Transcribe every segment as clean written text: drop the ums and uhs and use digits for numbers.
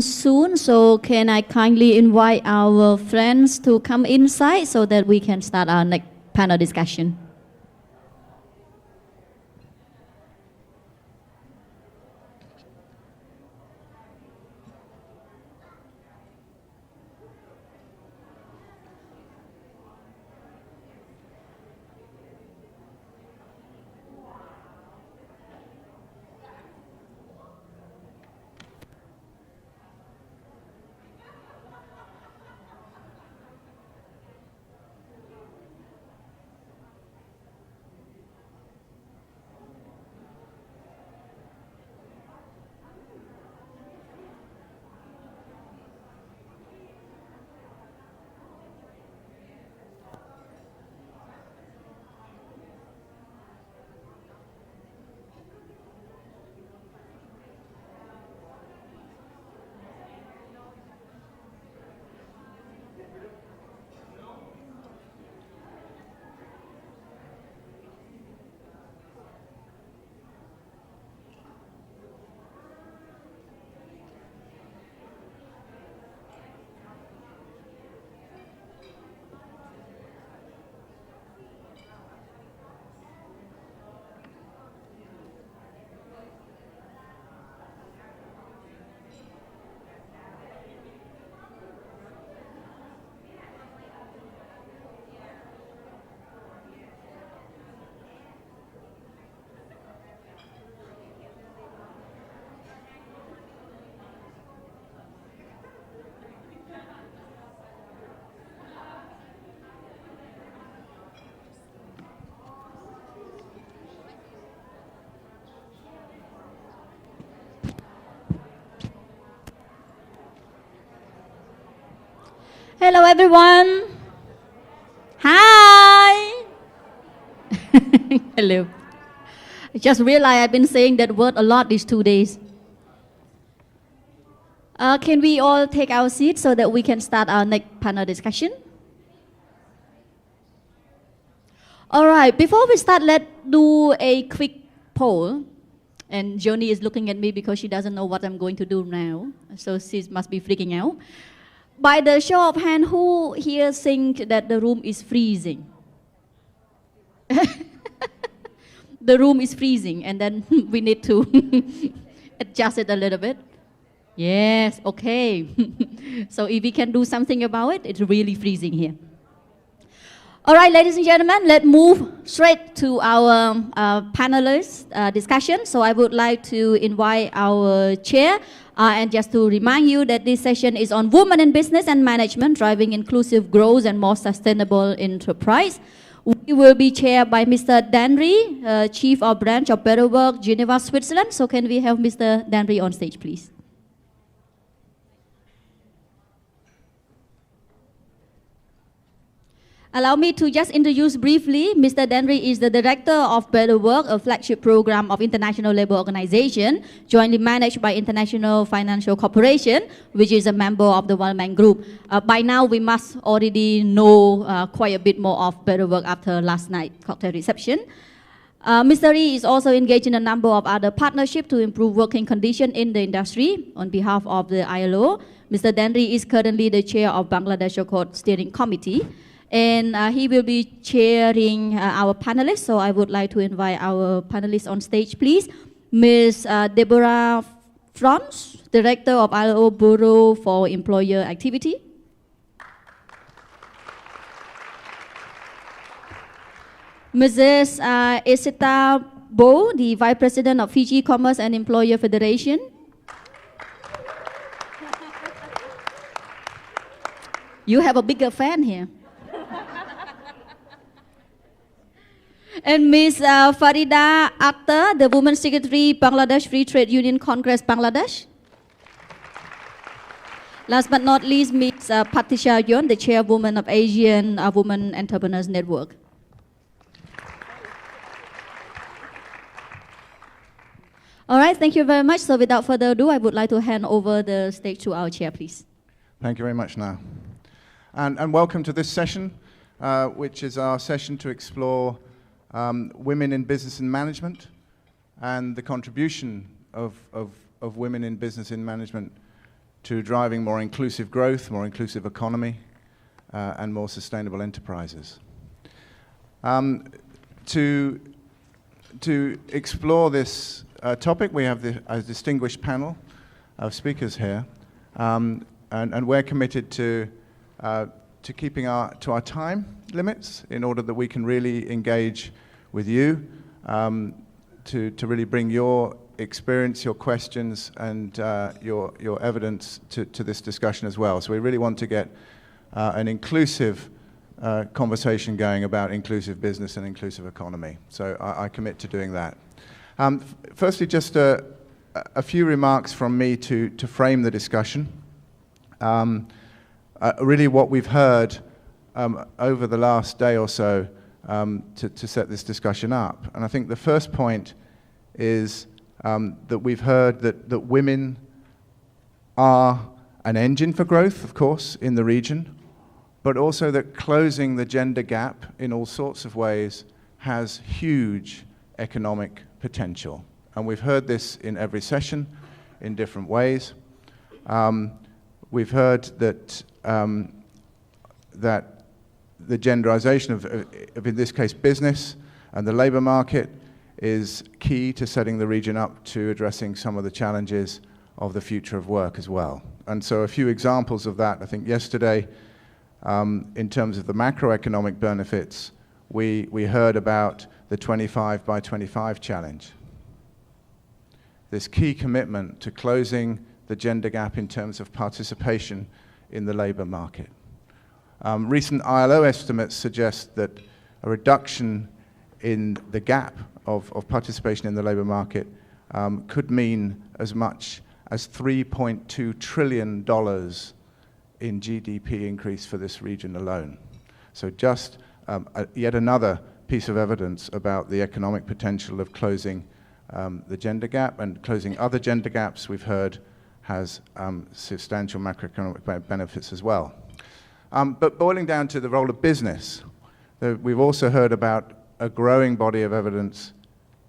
soon, so can I kindly invite our friends to come inside so that we can start our next panel discussion. Hello, everyone. Hi. Hello. I just realized I've been saying that word a lot these 2 days. Can we all take our seats so that we can start our next panel discussion? All right, before we start, let's do a quick poll. And Joni is looking at me because she doesn't know what I'm going to do now. So she must be freaking out. By the show of hand, who here think that the room is freezing? The room is freezing, and then we need to adjust it a little bit. Yes, okay. So if we can do something about it, it's really freezing here. All right, ladies and gentlemen, let's move straight to our panelist discussion. So I would like to invite our chair, and just to remind you that this session is on women in business and management, driving inclusive growth and more sustainable enterprise. We will be chaired by Mr. Danry, Chief of Branch of Better Work, Geneva, Switzerland. So can we have Mr. Danry on stage, please? Allow me to just introduce briefly. Mr. Danry is the Director of Better Work, a flagship program of International Labour Organization, jointly managed by International Financial Corporation, which is a member of the World Bank Group. By now, we must already know quite a bit more of Better Work after last night's cocktail reception. Mr. Lee is also engaged in a number of other partnerships to improve working conditions in the industry. On behalf of the ILO, Mr. Danry is currently the chair of Bangladesh Accord Steering Committee. And he will be chairing our panelists. So I would like to invite our panelists on stage, please. Ms. Deborah Franz, Director of ILO Bureau for Employer Activity. Mrs. Esita Bo, the Vice President of Fiji Commerce and Employer Federation. You have a bigger fan here. And Ms. Farida Akhtar, the Women's Secretary, Bangladesh Free Trade Union Congress, Bangladesh. Last but not least, Ms. Patricia Yon, the Chairwoman of Asian Women Entrepreneurs Network. All right, thank you very much. So without further ado, I would like to hand over the stage to our chair, please. Thank you very much, Nader. And welcome to this session, which is our session to explore women in business and management and the contribution of women in business and management to driving more inclusive growth, more inclusive economy, and more sustainable enterprises. To explore this topic, we have a distinguished panel of speakers here, and we're committed to keeping to our time limits in order that we can really engage with you, to really bring your experience, your questions, and your evidence to this discussion as well. So we really want to get an inclusive conversation going about inclusive business and inclusive economy. So I commit to doing that. Firstly, just a few remarks from me to frame the discussion. Really what we've heard over the last day or so to set this discussion up. And I think the first point is that we've heard that women are an engine for growth, of course, in the region, but also that closing the gender gap in all sorts of ways has huge economic potential. And we've heard this in every session in different ways. We've heard that that the genderization of, in this case, business and the labor market is key to setting the region up to addressing some of the challenges of the future of work as well. And so a few examples of that. I think yesterday, in terms of the macroeconomic benefits, we heard about the 25 by 25 challenge. This key commitment to closing the gender gap in terms of participation in the labor market. Recent ILO estimates suggest that a reduction in the gap of participation in the labor market could mean as much as $3.2 trillion in GDP increase for this region alone. So just yet another piece of evidence about the economic potential of closing the gender gap, and closing other gender gaps we've heard has substantial macroeconomic benefits as well. But boiling down to the role of business, we've also heard about a growing body of evidence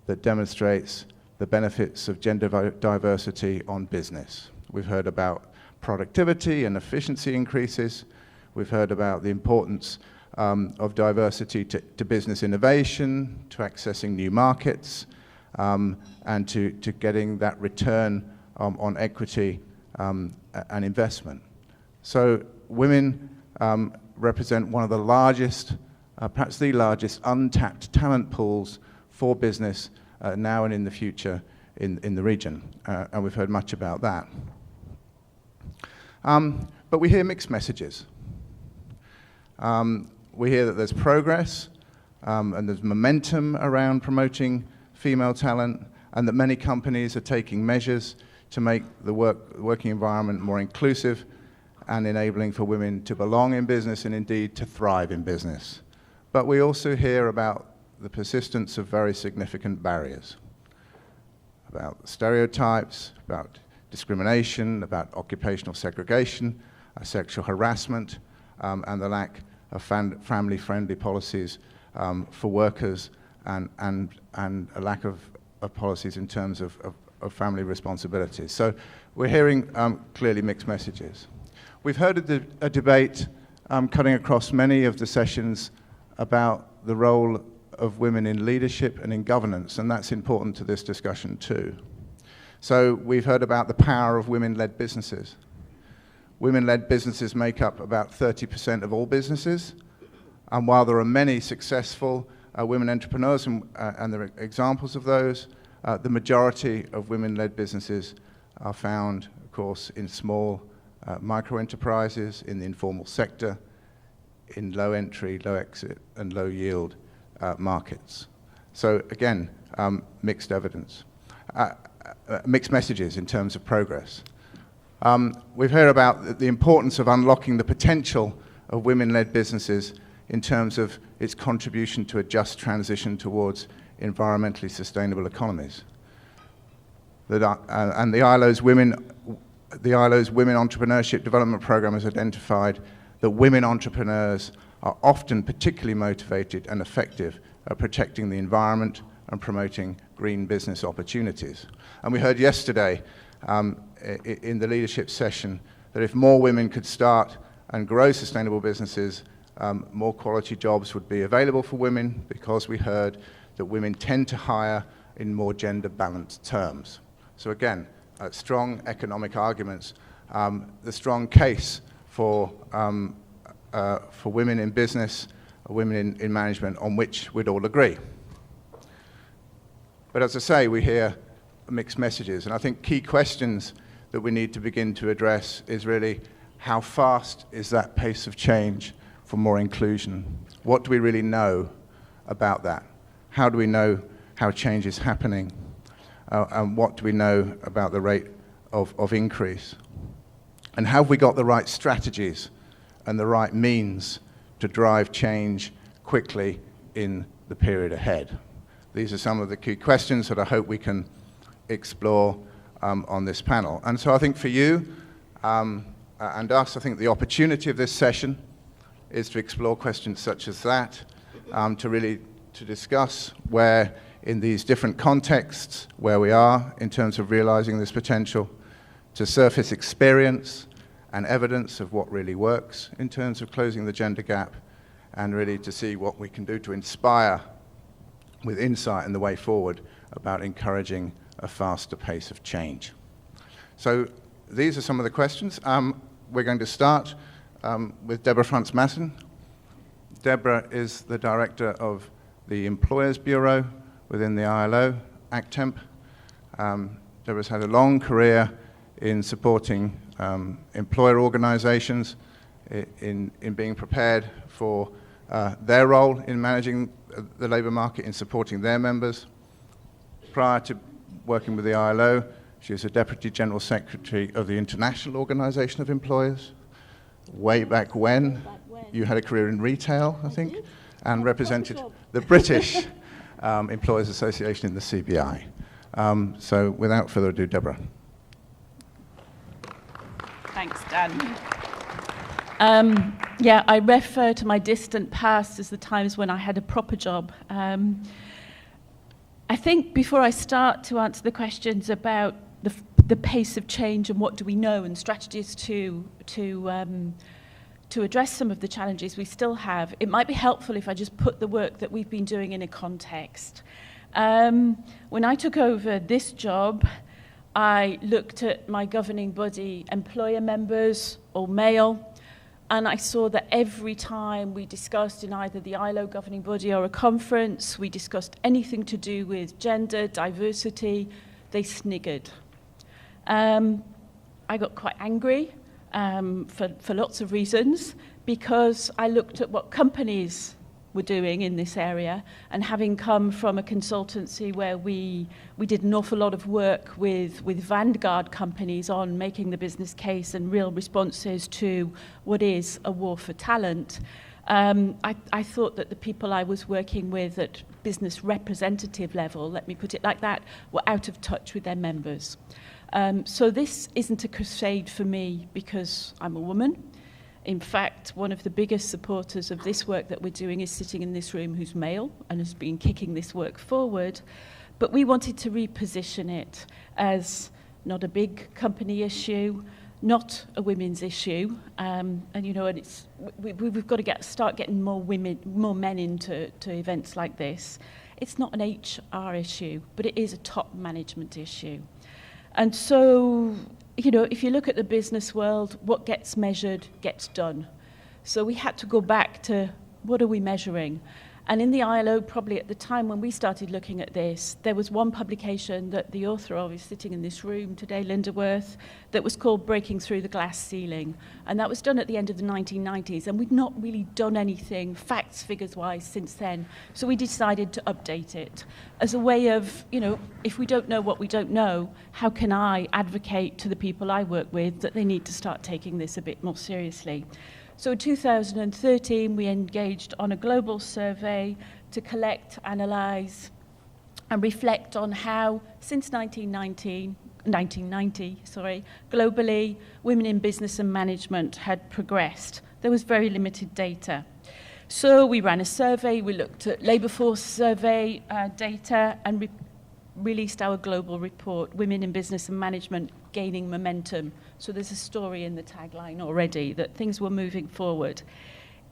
that demonstrates the benefits of gender diversity on business. We've heard about productivity and efficiency increases. We've heard about the importance of diversity to business innovation, to accessing new markets, and to getting that return on equity and investment. So women represent one of the largest, perhaps the largest untapped talent pools for business now and in the future in the region. And we've heard much about that. But we hear mixed messages. We hear that there's progress and there's momentum around promoting female talent, and that many companies are taking measures to make the working environment more inclusive and enabling for women to belong in business and indeed to thrive in business. But we also hear about the persistence of very significant barriers, about stereotypes, about discrimination, about occupational segregation, sexual harassment, and the lack of family-friendly policies for workers, and a lack of policies in terms of family responsibilities. So we're hearing clearly mixed messages. We've heard a debate cutting across many of the sessions about the role of women in leadership and in governance, and that's important to this discussion too. So we've heard about the power of women-led businesses. Women-led businesses make up about 30% of all businesses, and while there are many successful women entrepreneurs, and there are examples of those, the majority of women-led businesses are found, of course, in small micro-enterprises, in the informal sector, in low entry, low exit, and low yield markets. So again, mixed evidence, mixed messages in terms of progress. We've heard about the importance of unlocking the potential of women-led businesses in terms of its contribution to a just transition towards environmentally sustainable economies. And the ILO's Women Entrepreneurship Development Program has identified that women entrepreneurs are often particularly motivated and effective at protecting the environment and promoting green business opportunities. And we heard yesterday in the leadership session that if more women could start and grow sustainable businesses, more quality jobs would be available for women, because we heard that women tend to hire in more gender-balanced terms. So again, strong economic arguments, the strong case for women in business, women in management, on which we'd all agree. But as I say, we hear mixed messages, and I think key questions that we need to begin to address is really, how fast is that pace of change for more inclusion? What do we really know about that? How do we know how change is happening? And what do we know about the rate of increase? And have we got the right strategies and the right means to drive change quickly in the period ahead? These are some of the key questions that I hope we can explore on this panel. And so I think for you and us, I think the opportunity of this session is to explore questions such as that, to discuss where in these different contexts where we are in terms of realizing this potential, to surface experience and evidence of what really works in terms of closing the gender gap, and really to see what we can do to inspire with insight and the way forward about encouraging a faster pace of change. So these are some of the questions. We're going to start with Deborah Frantz-Masson. Deborah is the director of the Employers Bureau within the ILO, ACTEMP. Deborah's had a long career in supporting employer organizations in being prepared for their role in managing the labor market, in supporting their members. Prior to working with the ILO, she was a Deputy General Secretary of the International Organization of Employers. Way back when, you had a career in retail, I think, and represented the British Employers Association in the CBI. So without further ado, Deborah. Thanks, Dan. Yeah, I refer to my distant past as the times when I had a proper job. I think before I start to answer the questions about the pace of change and what do we know and strategies to address some of the challenges we still have, it might be helpful if I just put the work that we've been doing in a context. When I took over this job, I looked at my governing body employer members, all male, and I saw that every time we discussed in either the ILO governing body or a conference, we discussed anything to do with gender, diversity, they sniggered. I got quite angry for lots of reasons, because I looked at what companies were doing in this area, and having come from a consultancy where we did an awful lot of work with vanguard companies on making the business case and real responses to what is a war for talent, I thought that the people I was working with at business representative level, let me put it like that, were out of touch with their members. So this isn't a crusade for me because I'm a woman. In fact, one of the biggest supporters of this work that we're doing is sitting in this room, who's male and has been kicking this work forward. But we wanted to reposition it as not a big company issue, not a women's issue, and it's we've got to start getting more men into events like this. It's not an HR issue, but it is a top management issue. And so, if you look at the business world, what gets measured gets done. So we had to go back to, what are we measuring? And in the ILO, probably at the time when we started looking at this, there was one publication that the author of is sitting in this room today, Linda Worth, that was called Breaking Through the Glass Ceiling. And that was done at the end of the 1990s. And we'd not really done anything, facts, figures-wise, since then. So we decided to update it as a way of, if we don't know what we don't know, how can I advocate to the people I work with that they need to start taking this a bit more seriously? So in 2013, we engaged on a global survey to collect, analyse, and reflect on how, since 1990, globally, women in business and management had progressed. There was very limited data. So we ran a survey, we looked at labour force survey data, and released our global report, Women in Business and Management Gaining Momentum. So there's a story in the tagline already that things were moving forward.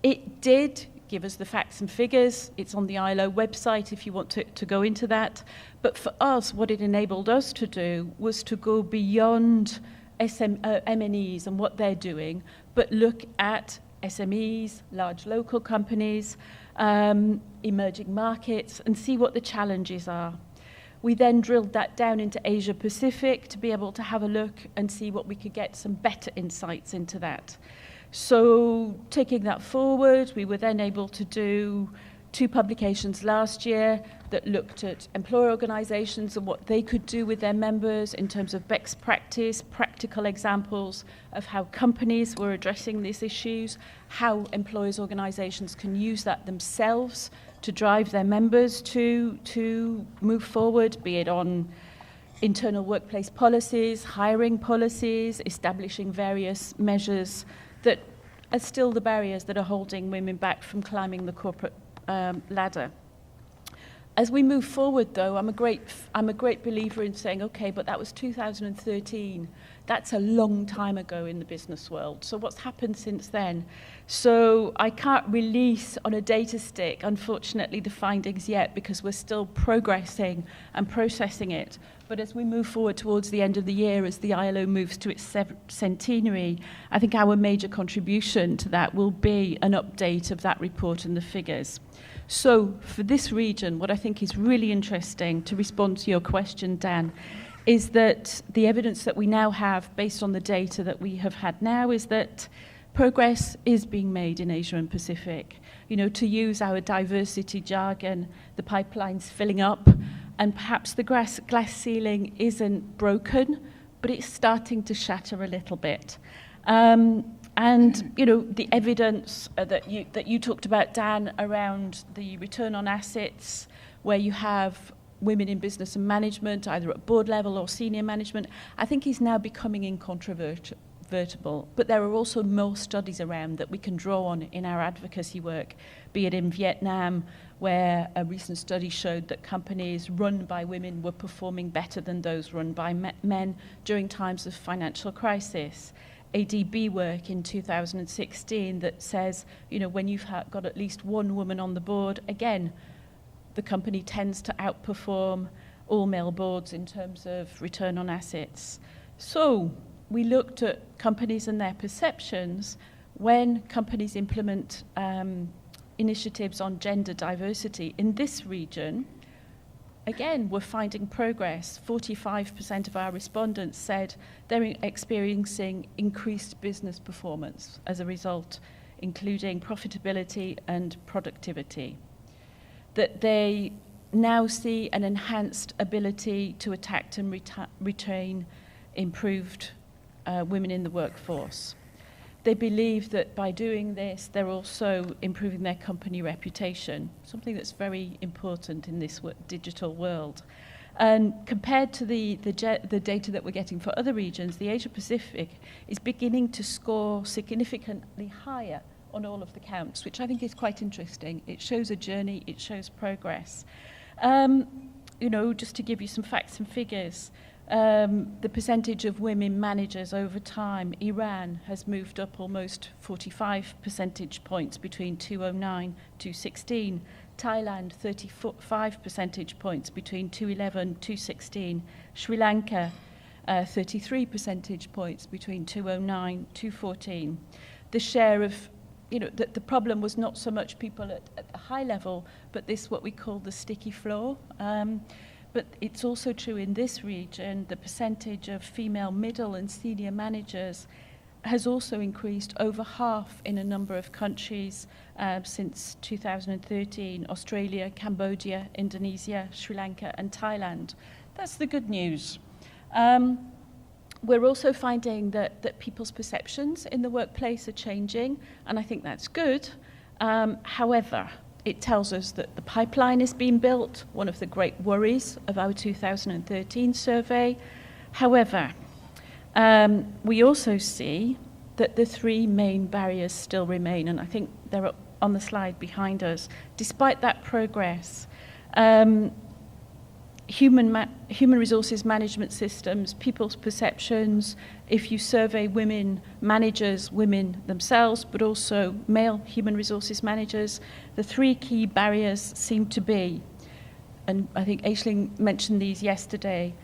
It did give us the facts and figures. It's on the ILO website if you want to go into that. But for us, what it enabled us to do was to go beyond MNEs and what they're doing, but look at SMEs, large local companies, emerging markets, and see what the challenges are. We then drilled that down into Asia Pacific to be able to have a look and see what we could get some better insights into that. So taking that forward, we were then able to do 2 publications last year that looked at employer organizations and what they could do with their members in terms of best practice, practical examples of how companies were addressing these issues, how employers' organizations can use that themselves to drive their members to move forward, be it on internal workplace policies, hiring policies, establishing various measures that are still the barriers that are holding women back from climbing the corporate ladder. As we move forward, though, I'm a great believer in saying, okay, but that was 2013. That's a long time ago in the business world. So what's happened since then? So I can't release on a data stick, unfortunately, the findings yet because we're still progressing and processing it. But as we move forward towards the end of the year, as the ILO moves to its centenary, I think our major contribution to that will be an update of that report and the figures. So for this region, what I think is really interesting, to respond to your question, Dan, is that the evidence that we now have, based on the data that we have had now, is that progress is being made in Asia and Pacific. You know, to use our diversity jargon, the pipeline's filling up, and perhaps the glass ceiling isn't broken, but it's starting to shatter a little bit. And you know, the evidence that you talked about, Dan, around the return on assets, where you have women in business and management, either at board level or senior management, I think is now becoming incontrovertible. But there are also more studies around that we can draw on in our advocacy work, be it in Vietnam, where a recent study showed that companies run by women were performing better than those run by men during times of financial crisis. ADB work in 2016 that says, you know, when you've got at least one woman on the board, again, the company tends to outperform all male boards in terms of return on assets. So we looked at companies and their perceptions when companies implement initiatives on gender diversity. In this region, again, we're finding progress. 45% of our respondents said they're experiencing increased business performance as a result, including profitability and productivity. That they now see an enhanced ability to attract and retain improved women in the workforce. They believe that by doing this, they're also improving their company reputation, something that's very important in this digital world. And compared to the data that we're getting for other regions, the Asia Pacific is beginning to score significantly higher on all of the counts, which I think is quite interesting. It shows a journey, it shows progress. You know, just to give you some facts and figures, the percentage of women managers over time, Iran has moved up almost 45 percentage points between 2009 to 2016. Thailand, 35 percentage points between 2011 to 2016. Sri Lanka, 33 percentage points between 2009 to 2014. The share of, you know, the problem was not so much people at a high level, but this what we call the sticky floor. But it's also true in this region, the percentage of female middle and senior managers has also increased over half in a number of countries since 2013, Australia, Cambodia, Indonesia, Sri Lanka and Thailand. That's the good news. We're also finding that people's perceptions in the workplace are changing, and I think that's good. However, it tells us that the pipeline is being built, one of the great worries of our 2013 survey. However, we also see that the 3 main barriers still remain, and I think they're on the slide behind us. Despite that progress, human resources management systems, people's perceptions, if you survey women managers, women themselves, but also male human resources managers, the three key barriers seem to be, and I think Aisling mentioned these yesterday,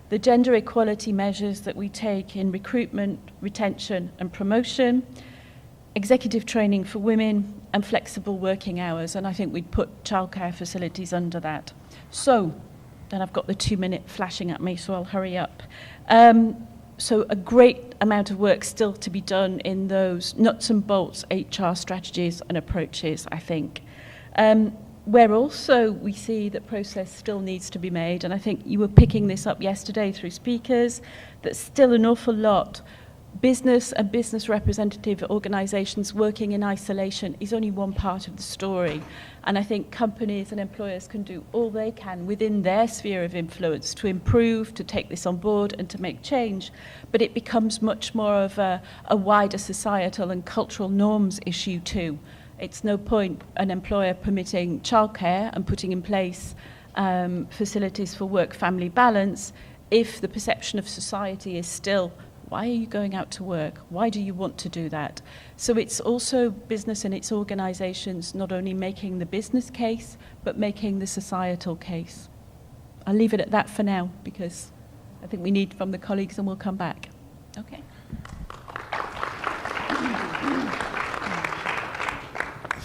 the gender equality measures that we take in recruitment, retention and promotion, executive training for women, and flexible working hours, and I think we'd put childcare facilities under that. So, then I've got the 2-minute flashing at me, so I'll hurry up. So a great amount of work still to be done in those nuts and bolts HR strategies and approaches, I think. Where also we see that process still needs to be made, and I think you were picking this up yesterday through speakers, that still an awful lot business and business representative organisations working in isolation is only one part of the story. And I think companies and employers can do all they can within their sphere of influence to improve, to take this on board and to make change. But it becomes much more of a wider societal and cultural norms issue too. It's no point an employer permitting childcare and putting in place facilities for work-family balance if the perception of society is still, why are you going out to work? Why do you want to do that? So it's also business and its organisations not only making the business case, but making the societal case. I'll leave it at that for now, because I think we need from the colleagues and we'll come back. Okay.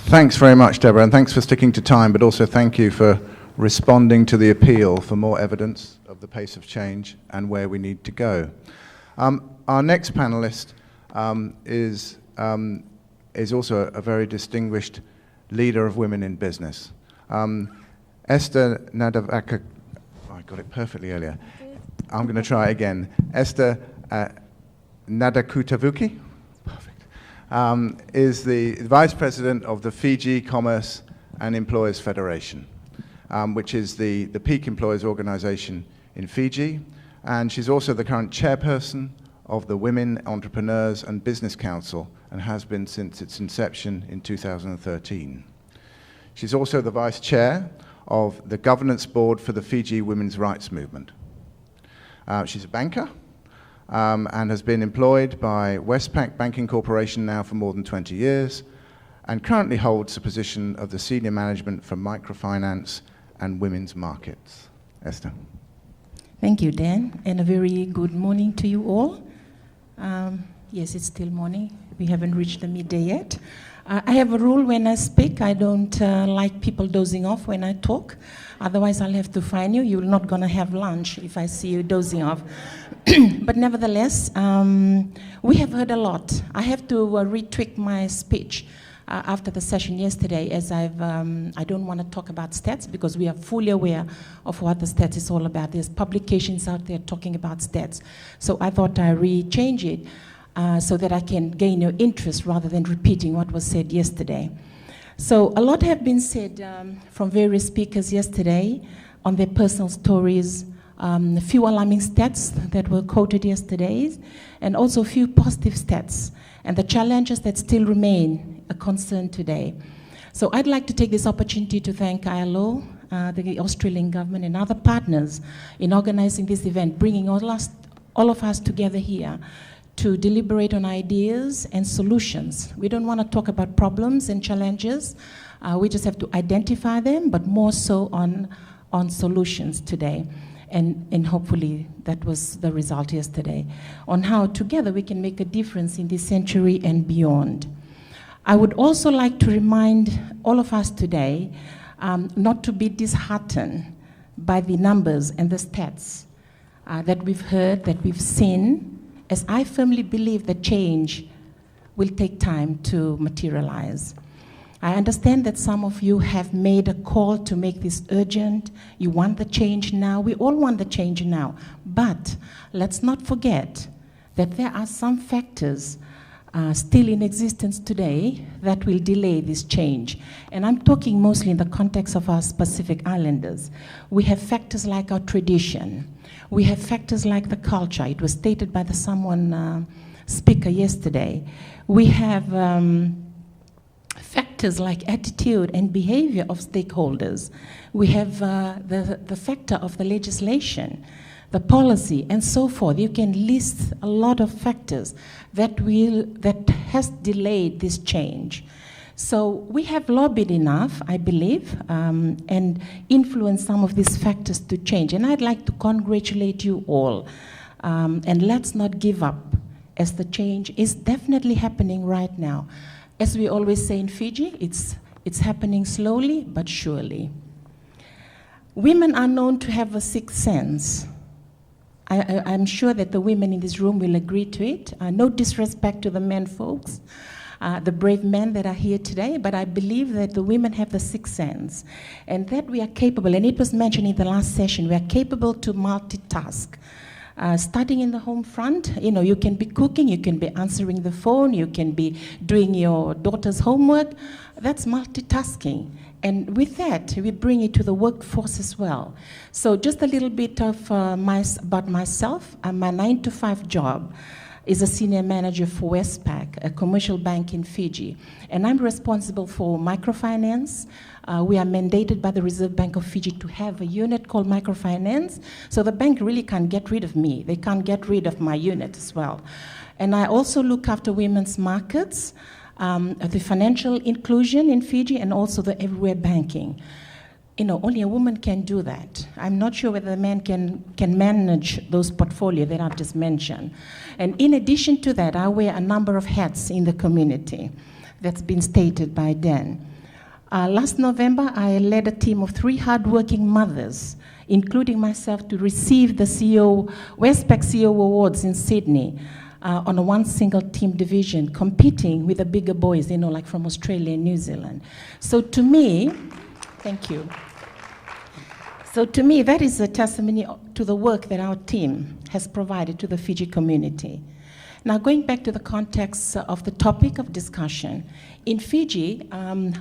Thanks very much, Deborah, and thanks for sticking to time, but also thank you for responding to the appeal for more evidence of the pace of change and where we need to go. Our next panelist is also a very distinguished leader of women in business. Esther Nader, I got it perfectly earlier. I'm going to try again. Esther Nader Kotobuki, perfect, is the Vice President of the Fiji Commerce and Employers Federation, which is the peak employers organization in Fiji. And she's also the current chairperson of the Women Entrepreneurs and Business Council and has been since its inception in 2013. She's also the vice chair of the governance board for the Fiji Women's Rights Movement. She's a banker and has been employed by Westpac Banking Corporation now for more than 20 years and currently holds the position of the senior management for microfinance and women's markets. Esther. Thank you, Dan, and a very good morning to you all. Yes, it's still morning. We haven't reached the midday yet. I have a rule when I speak. I don't like people dozing off when I talk. Otherwise, I'll have to fine you. You're not going to have lunch if I see you dozing off. But nevertheless, we have heard a lot. I have to retweak my speech after the session yesterday, as I don't want to talk about stats because we are fully aware of what the stats is all about. There's publications out there talking about stats. So I thought I'd rechange it so that I can gain your interest rather than repeating what was said yesterday. So a lot have been said from various speakers yesterday on their personal stories, a few alarming stats that were quoted yesterday, and also a few positive stats, and the challenges that still remain a concern today. So I'd like to take this opportunity to thank ILO, the Australian government, and other partners in organizing this event, bringing all of us together here to deliberate on ideas and solutions. We don't want to talk about problems and challenges. We just have to identify them, but more so on solutions today. And hopefully that was the result yesterday, on how together we can make a difference in this century and beyond. I would also like to remind all of us today not to be disheartened by the numbers and the stats that we've heard, that we've seen, as I firmly believe that change will take time to materialize. I understand that some of you have made a call to make this urgent. You want the change now. We all want the change now. But let's not forget that there are some factors still in existence today that will delay this change. And I'm talking mostly in the context of our Pacific Islanders. We have factors like our tradition. We have factors like the culture. It was stated by the speaker yesterday. We have factors factors like attitude and behavior of stakeholders. We have the factor of the legislation, the policy, and so forth. You can list a lot of factors that has delayed this change. So we have lobbied enough, I believe, and influenced some of these factors to change. And I'd like to congratulate you all. And let's not give up, as the change is definitely happening right now. As we always say in Fiji, it's happening slowly but surely. Women are known to have a sixth sense. I'm sure that the women in this room will agree to it. No disrespect to the men folks, the brave men that are here today, but I believe that the women have the sixth sense, and that we are capable, and it was mentioned in the last session, we are capable to multitask. Starting in the home front, you can be cooking, you can be answering the phone, you can be doing your daughter's homework. That's multitasking. And with that, we bring it to the workforce as well. So just a little bit of about myself. My 9-to-5 job is a senior manager for Westpac, a commercial bank in Fiji. And I'm responsible for microfinance. We are mandated by the Reserve Bank of Fiji to have a unit called microfinance. So the bank really can't get rid of me. They can't get rid of my unit as well. And I also look after women's markets, the financial inclusion in Fiji, and also the everywhere banking. Only a woman can do that. I'm not sure whether a man can manage those portfolios that I've just mentioned. And in addition to that, I wear a number of hats in the community that's been stated by Dan. Last November, I led a team of 3 hardworking mothers, including myself, to receive the Westpac CEO Awards in Sydney on a one single team division, competing with the bigger boys, like from Australia and New Zealand. So to me, thank you. So to me, that is a testimony to the work that our team has provided to the Fiji community. Now, going back to the context of the topic of discussion, in Fiji,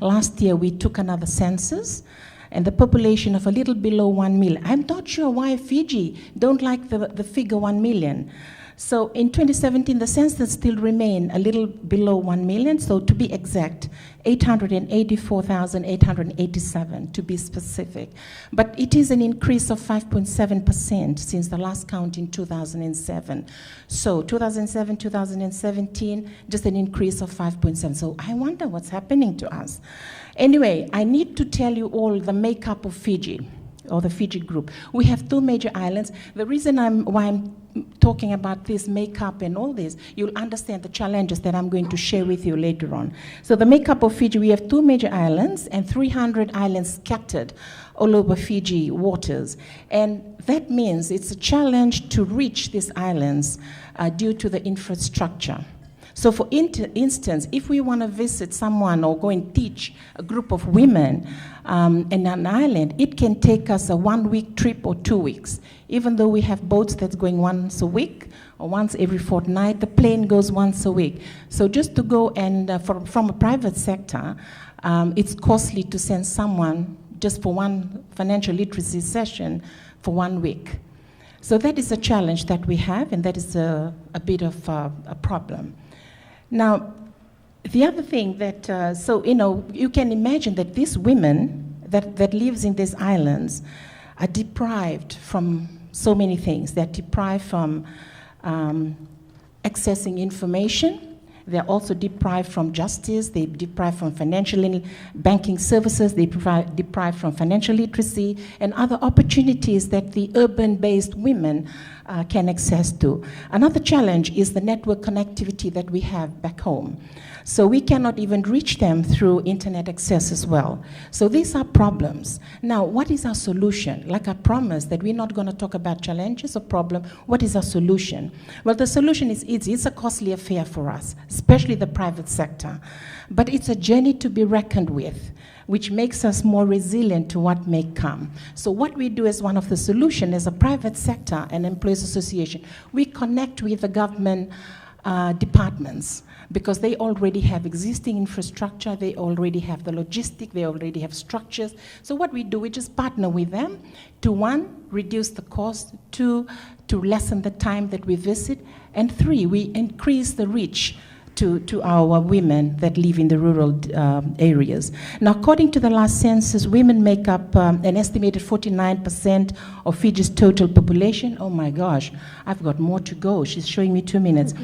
last year we took another census, and the population of a little below 1 million. I'm not sure why Fiji don't like the figure 1 million. So in 2017, the census still remained a little below 1 million. So to be exact, 884,887 to be specific. But it is an increase of 5.7% since the last count in 2007. So 2007, 2017, just an increase of 5.7. So I wonder what's happening to us. Anyway, I need to tell you all the makeup of Fiji, or the Fiji group. We have 2 major islands. The reason why I'm talking about this makeup and all this, you'll understand the challenges that I'm going to share with you later on. So the makeup of Fiji, we have 2 major islands and 300 islands scattered all over Fiji waters. And that means it's a challenge to reach these islands due to the infrastructure. So for instance, if we want to visit someone or go and teach a group of women in an island, it can take us a 1-week trip or 2 weeks. Even though we have boats that's going once a week or once every fortnight, the plane goes once a week. So just to go and, from a private sector, it's costly to send someone just for one financial literacy session for 1 week. So that is a challenge that we have, and that is a bit of a problem. Now, the other thing that, you can imagine that these women that lives in these islands are deprived from so many things. They're deprived from accessing information. They're also deprived from justice. They're deprived from financial and banking services. They're deprived from financial literacy and other opportunities that the urban-based women can access to. Another challenge is the network connectivity that we have back home. So we cannot even reach them through internet access as well. So these are problems. Now, what is our solution? Like I promised that we're not going to talk about challenges or problem. What is our solution? Well, the solution is easy. It's a costly affair for us, especially the private sector. But it's a journey to be reckoned with, which makes us more resilient to what may come. So what we do as one of the solutions as a private sector and employees association, we connect with the government departments, because they already have existing infrastructure, they already have the logistic, they already have structures. So what we do, we just partner with them to 1, reduce the cost, 2, to lessen the time that we visit, and 3, we increase the reach to our women that live in the rural areas. Now, according to the last census, women make up an estimated 49% of Fiji's total population. Oh my gosh, I've got more to go. She's showing me 2 minutes.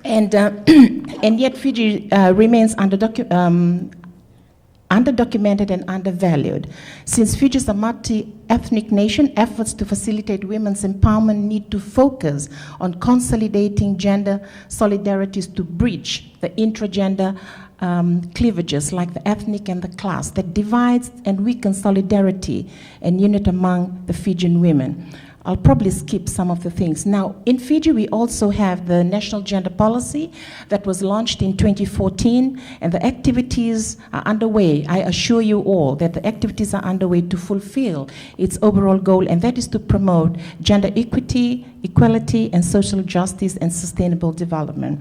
And, and yet Fiji remains underdocumented and undervalued. Since Fiji is a multi-ethnic nation, efforts to facilitate women's empowerment need to focus on consolidating gender solidarities to bridge the intragender cleavages like the ethnic and the class that divides and weakens solidarity and unity among the Fijian women. I'll probably skip some of the things. Now, in Fiji, we also have the National Gender Policy that was launched in 2014, and the activities are underway. I assure you all that the activities are underway to fulfill its overall goal, and that is to promote gender equity, equality, and social justice and sustainable development.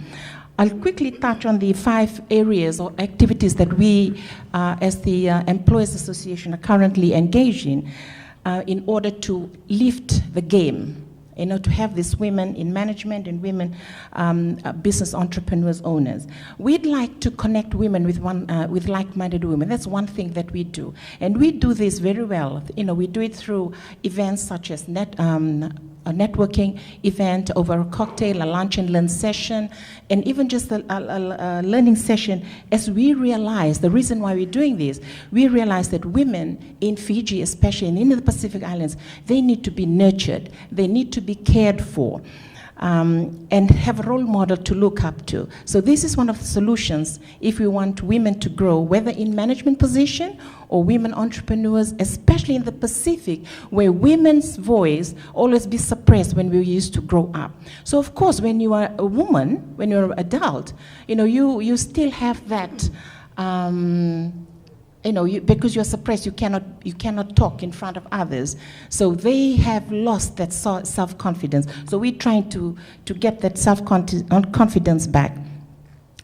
I'll quickly touch on the 5 areas or activities that we, as the Employers Association, are currently engaged in order to lift the game, to have these women in management and women business entrepreneurs, owners. We'd like to connect women with like-minded women. That's one thing that we do. And we do this very well. We do it through events such as a networking event over a cocktail, a lunch and learn session, and even just a learning session. As we realize, the reason why we're doing this, we realize that women in Fiji, especially and in the Pacific Islands, they need to be nurtured, they need to be cared for, and have a role model to look up to. So this is one of the solutions if we want women to grow, whether in management position or women entrepreneurs, especially in the Pacific, where women's voice always be suppressed when we used to grow up. So of course, when you are a woman, when you're an adult, you still have that, because you're suppressed, you cannot talk in front of others. So they have lost that self-confidence. So we're trying to get that self-confidence back.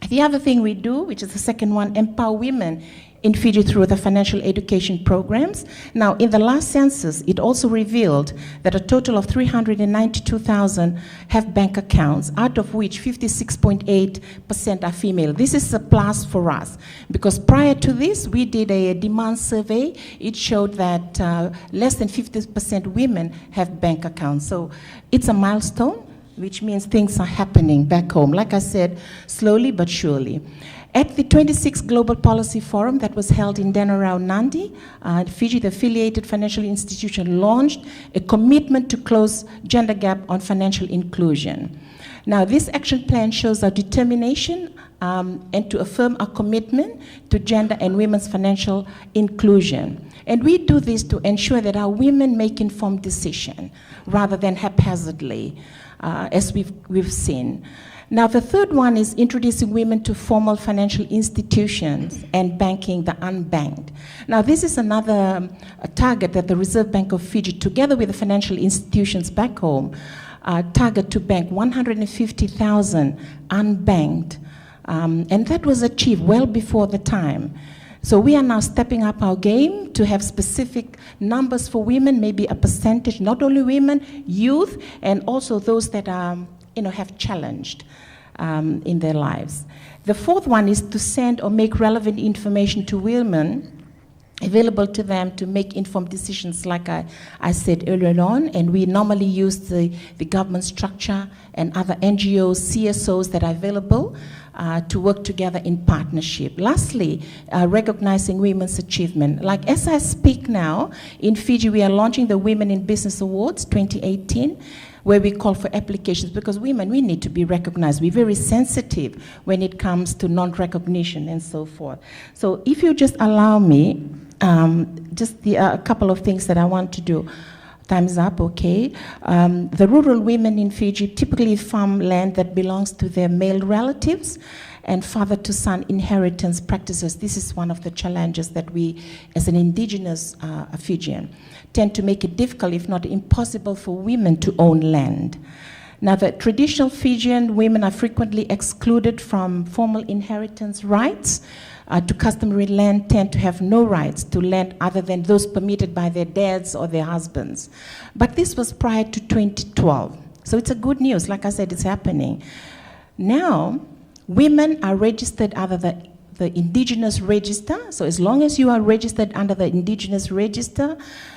The other thing we do, which is the second one, empower women in Fiji through the financial education programs. Now, in the last census, it also revealed that a total of 392,000 have bank accounts, out of which 56.8% are female. This is a plus for us, because prior to this, we did a demand survey. It showed that less than 50% women have bank accounts. So it's a milestone, which means things are happening back home. Like I said, slowly but surely. At the 26th Global Policy Forum that was held in Denarau, Nadi, Fiji, the affiliated financial institution, launched a commitment to close gender gap on financial inclusion. Now, this action plan shows our determination and to affirm our commitment to gender and women's financial inclusion. And we do this to ensure that our women make informed decisions rather than haphazardly, as we've seen. Now, the third one is introducing women to formal financial institutions and banking the unbanked. Now, this is another target that the Reserve Bank of Fiji, together with the financial institutions back home, target to bank 150,000 unbanked. And that was achieved well before the time. So we are now stepping up our game to have specific numbers for women, maybe a percentage, not only women, youth, and also those that are, have challenged in their lives. The fourth one is to send or make relevant information to women available to them to make informed decisions, like I said earlier on, and we normally use the government structure and other NGOs, CSOs that are available to work together in partnership. Lastly, recognizing women's achievement. Like as I speak now, in Fiji, we are launching the Women in Business Awards 2018, where we call for applications, because women, we need to be recognized. We're very sensitive when it comes to non-recognition and so forth. So if you just allow me, just a couple of things that I want to do. Time's up, okay. The rural women in Fiji typically farm land that belongs to their male relatives and father-to-son inheritance practices. This is one of the challenges that we, as an indigenous Fijian, tend to make it difficult, if not impossible, for women to own land. Now, the traditional Fijian women are frequently excluded from formal inheritance rights. To customary land tend to have no rights to land other than those permitted by their dads or their husbands. But this was prior to 2012. So it's a good news. Like I said, it's happening. Now, Women are registered under the indigenous register. So as long as you are registered under the indigenous register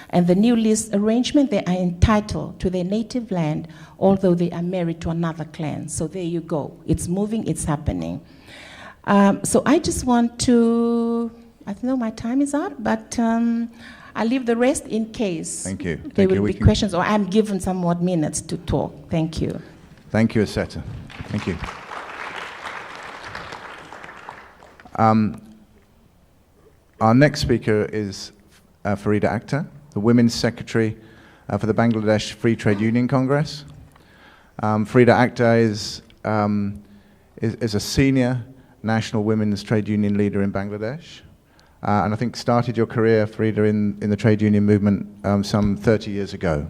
and the new list arrangement, they are entitled to their native land, although they are married to another clan. So there you go. It's moving, it's happening. So I just want to, I know my time is up, but I'll leave the rest in case Thank you. there will be questions, or I'm given some more minutes to talk. Thank you. Thank you, Esther. Thank you. Our next speaker is Farida Akhtar, the Women's Secretary for the Bangladesh Free Trade Union Congress. Farida Akhtar is a senior national women's trade union leader in Bangladesh. And I think started your career, Farida, in the trade union movement some 30 years ago.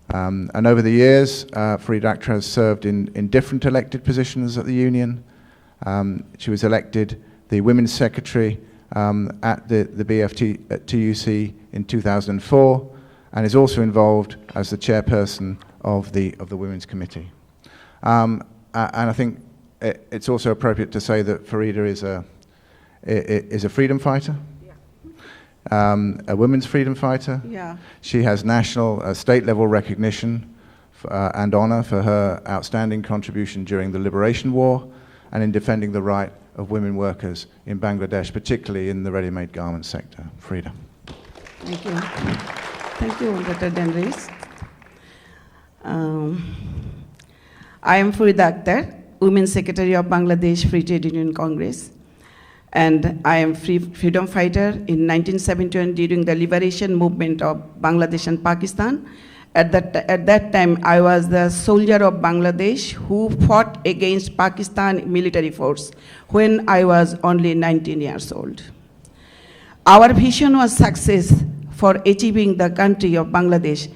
And over the years, Farida Akhtar has served in different elected positions at the union. She was elected the Women's Secretary at the BFT at TUC in 2004, and is also involved as the chairperson of the Women's Committee. And I think it's also appropriate to say that Farida is a freedom fighter, a women's freedom fighter. Yeah. She has national, state-level recognition and honor for her outstanding contribution during the Liberation War and in defending the right of women workers in Bangladesh, particularly in the ready-made garment sector. Farida. Thank you. Thank you, Dr. Denris. I am Farida Akhtar, Women's Secretary of Bangladesh Free Trade Union Congress. And I am freedom fighter in 1971 during the liberation movement of Bangladesh and Pakistan. At that time, I was the soldier of Bangladesh who fought against Pakistan military force when I was only 19 years old. Our vision was success for achieving the country of Bangladesh.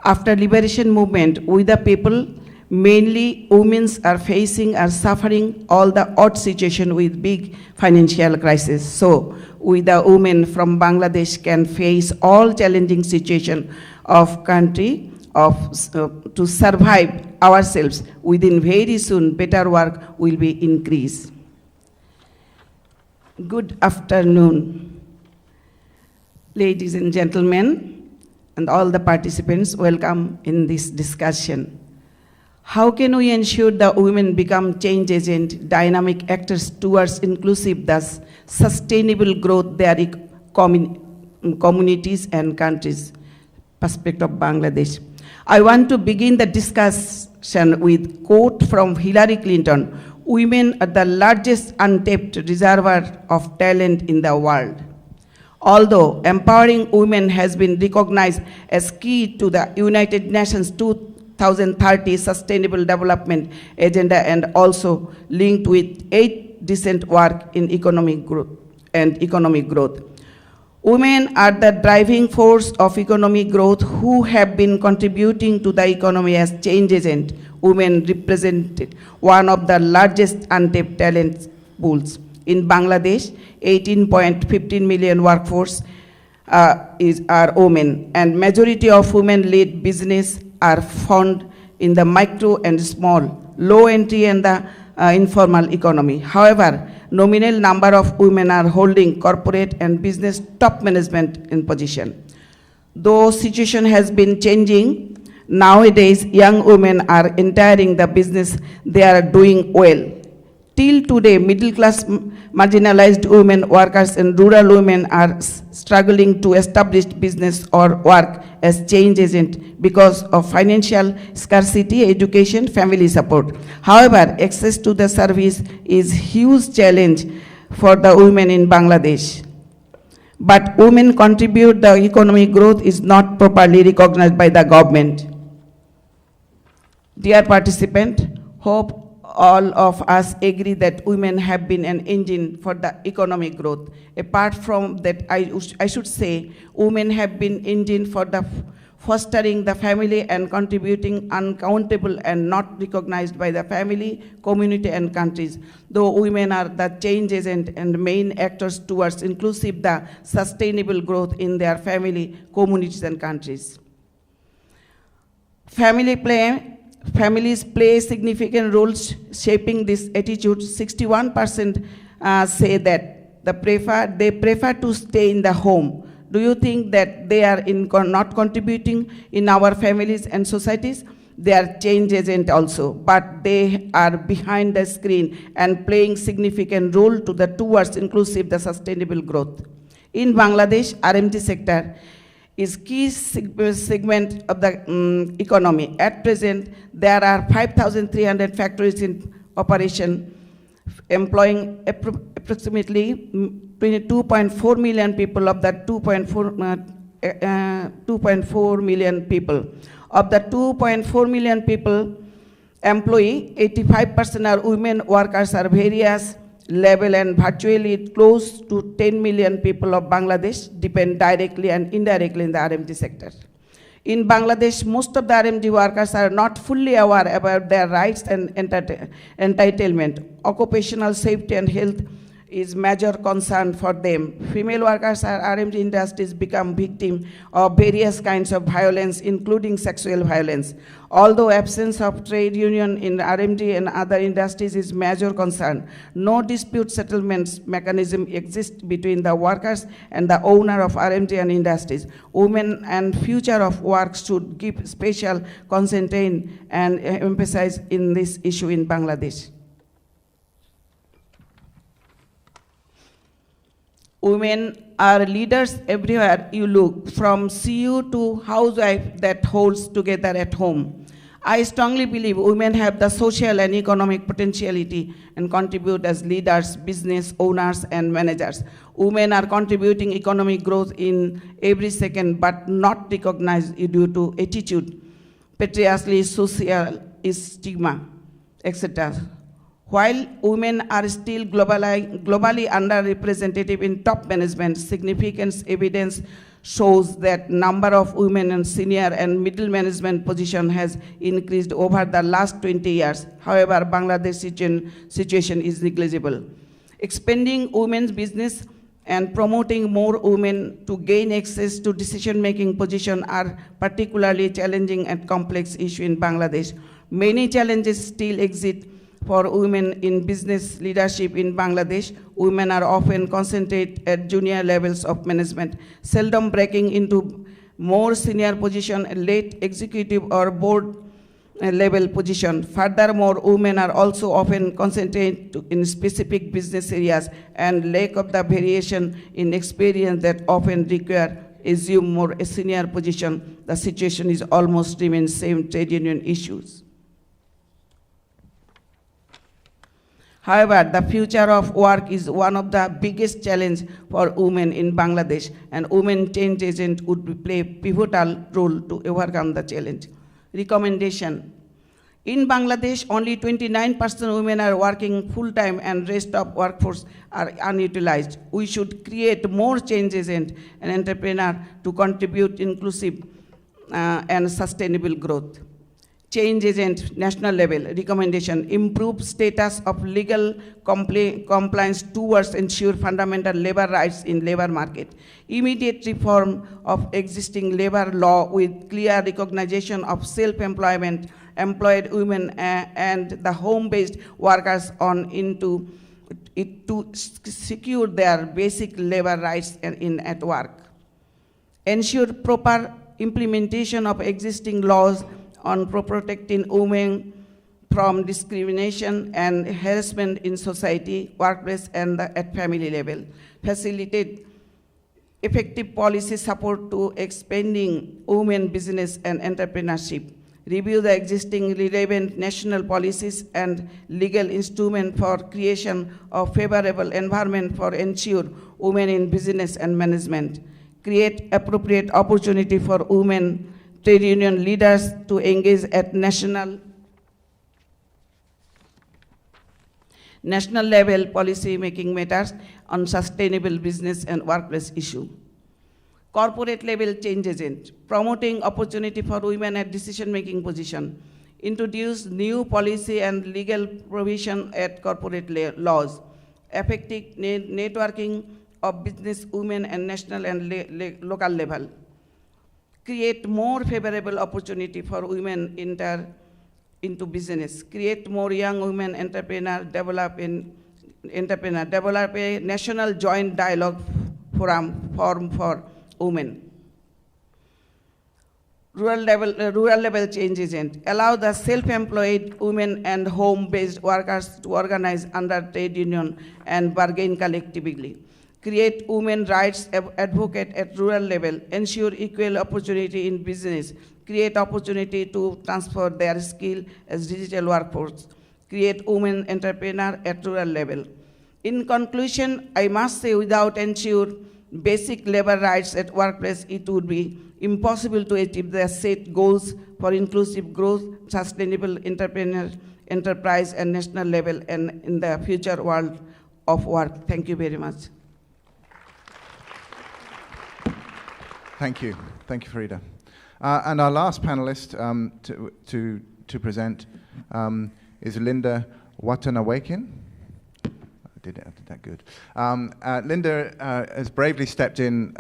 After liberation movement, we the people, mainly women, are suffering all the odd situation with big financial crisis. So we the women from Bangladesh can face all challenging situation of country to survive ourselves. Within very soon, better work will be increased. Good afternoon, ladies and gentlemen, and all the participants. Welcome in this discussion. How can we ensure that women become change agent, dynamic actors towards inclusive, thus sustainable growth their communities and countries? Perspective of Bangladesh. I want to begin the discussion with quote from Hillary Clinton: "Women are the largest untapped reservoir of talent in the world." Although empowering women has been recognized as key to the United Nations 2030 Sustainable Development Agenda and also linked with 8 decent work in economic growth. Women are the driving force of economic growth who have been contributing to the economy as change agent. Women represented one of the largest untapped talent pools. In Bangladesh, 18.15 million workforce are women, and majority of women-led business are found in the micro and small, low entry and the informal economy. However, nominal number of women are holding corporate and business top management in position. Though situation has been changing, nowadays young women are entering the business, they are doing well. Till today, middle class marginalized women workers and rural women are struggling to establish business or work as change agent because of financial scarcity, education, family support. However, access to the service is huge challenge for the women in Bangladesh. But women contribute the economic growth is not properly recognized by the government. Dear participant, hope all of us agree that women have been an engine for the economic growth. Apart from that, I should say, women have been engine for the fostering the family and contributing uncountable and not recognized by the family, community and countries. Though women are the change agent and main actors towards inclusive the sustainable growth in their family, communities and countries. Family families play significant roles shaping this attitude. 61% say that they prefer to stay in the home. Do you think that they are not contributing in our families and societies? They are change agent also, but they are behind the screen and playing significant role towards inclusive the sustainable growth. In Bangladesh, RMG sector is key segment of the economy. At present, there are 5,300 factories in operation, employing approximately 2.4 million people of the 2.4 million people. Of the 2.4 million people employee, 85% are women workers are various level, and virtually close to 10 million people of Bangladesh depend directly and indirectly in the RMG sector. In Bangladesh, most of the RMG workers are not fully aware about their rights and entitlement. Occupational safety and health is major concern for them. Female workers at RMG industries become victims of various kinds of violence, including sexual violence. Although absence of trade union in RMG and other industries is major concern, no dispute settlements mechanism exists between the workers and the owner of RMG and industries. Women and future of work should give special concentration and emphasize in this issue in Bangladesh. Women are leaders everywhere you look, from CEO to housewife that holds together at home. I strongly believe women have the social and economic potentiality and contribute as leaders, business owners, and managers. Women are contributing economic growth in every second, but not recognized due to attitude, patriarchy, social stigma, etc. While women are still globally underrepresented in top management, significant evidence shows that number of women in senior and middle management position has increased over the last 20 years. However, Bangladesh situation is negligible. Expanding women's business and promoting more women to gain access to decision-making position are particularly challenging and complex issue in Bangladesh. Many challenges still exist for women in business leadership in Bangladesh. Women are often concentrated at junior levels of management, seldom breaking into more senior position, late executive or board level position. Furthermore, women are also often concentrated in specific business areas and lack of the variation in experience that often require assume more a senior position. The situation is almost remain same trade union issues. However, the future of work is one of the biggest challenges for women in Bangladesh, and women change agent would play a pivotal role to overcome the challenge. Recommendation. In Bangladesh, only 29% women are working full-time and rest of workforce are unutilized. We should create more change agents and entrepreneurs to contribute inclusive and sustainable growth. Change agent, national level, recommendation, improve status of legal compliance towards ensure fundamental labor rights in labor market. Immediate reform of existing labor law with clear recognition of self-employment, employed women and the home-based workers on into it to secure their basic labor rights at work. Ensure proper implementation of existing laws on protecting women from discrimination and harassment in society, workplace, and at family level. Facilitate effective policy support to expanding women business and entrepreneurship. Review the existing relevant national policies and legal instruments for creation of favorable environment for ensure women in business and management. Create appropriate opportunity for women trade union leaders to engage at national level policy making matters on sustainable business and workplace issue. Corporate level change agent, promoting opportunity for women at decision making position. Introduce new policy and legal provision at corporate laws. Effective networking of business women at national and local level. Create more favorable opportunity for women into business, create more young women entrepreneurs, develop a national joint dialogue forum for women. Rural level change agent, allow the self-employed women and home-based workers to organize under trade union and bargain collectively. Create women rights advocate at rural level, ensure equal opportunity in business, create opportunity to transfer their skill as digital workforce, create women entrepreneur at rural level. In conclusion, I must say without ensure basic labor rights at workplace, it would be impossible to achieve the set goals for inclusive growth, sustainable enterprise and national level and in the future world of work. Thank you very much. Thank you, Farida. And our last panelist to present is Linda Watanawakin. I did that good. Linda has bravely stepped in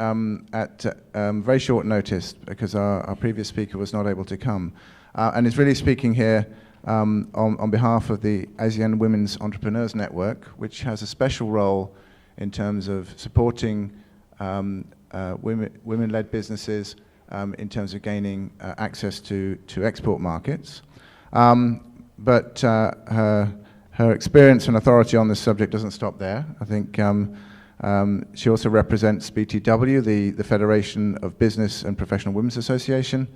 at very short notice because our previous speaker was not able to come, and is really speaking here on behalf of the ASEAN Women's Entrepreneurs Network, which has a special role in terms of supporting women-led businesses in terms of gaining access to export markets. But her experience and authority on this subject doesn't stop there. I think she also represents BTW, the Federation of Business and Professional Women's Association,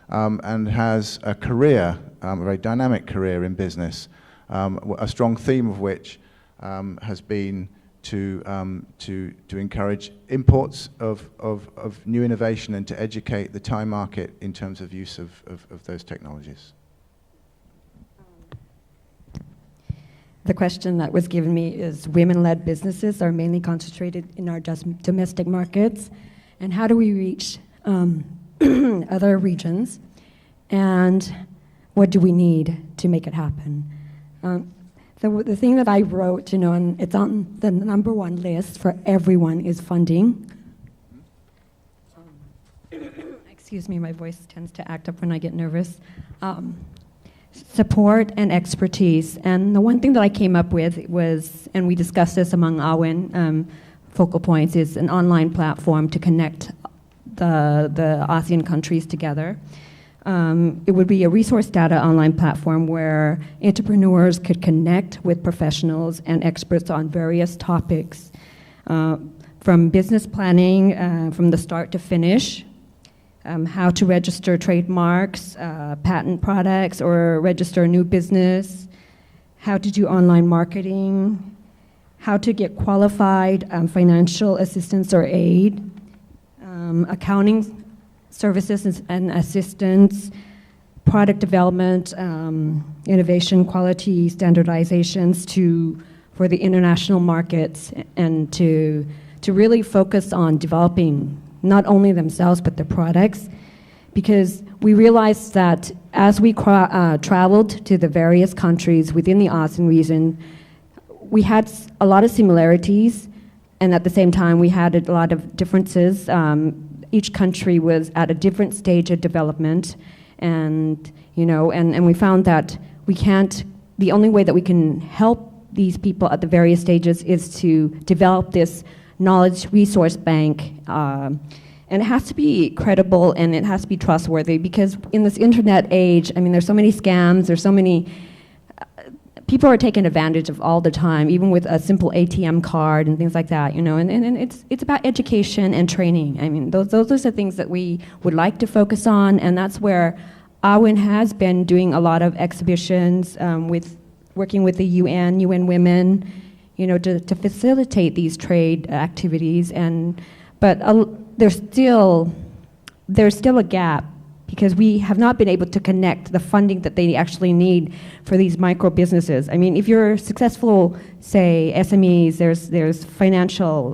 and has a career, a very dynamic career in business, a strong theme of which has been to encourage imports of new innovation and to educate the Thai market in terms of use of those technologies. The question that was given me is women-led businesses are mainly concentrated in our domestic markets, and how do we reach other regions, and what do we need to make it happen? The thing that I wrote, and it's on the number one list for everyone is funding. Excuse me, my voice tends to act up when I get nervous. Support and expertise. And the one thing that I came up with was, and we discussed this among AWIN focal points, is an online platform to connect the ASEAN countries together. It would be a resource data online platform where entrepreneurs could connect with professionals and experts on various topics, from business planning, from the start to finish, how to register trademarks, patent products, or register a new business, how to do online marketing, how to get qualified financial assistance or aid, accounting services and assistance, product development, innovation, quality standardizations for the international markets, and to really focus on developing not only themselves but their products, because we realized that as we traveled to the various countries within the ASEAN region, we had a lot of similarities, and at the same time we had a lot of differences. Each country was at a different stage of development, and we found that the only way that we can help these people at the various stages is to develop this knowledge resource bank, and it has to be credible and it has to be trustworthy, because in this internet age, there's so many scams, there's so many people are taken advantage of all the time, even with a simple ATM card and things like that, and it's about education and training. Those are the things that we would like to focus on, and that's where AWIN has been doing a lot of exhibitions, working with the UN Women, to facilitate these trade activities, but there's still a gap, because we have not been able to connect the funding that they actually need for these micro businesses. If you're successful, say SMEs, there's financial,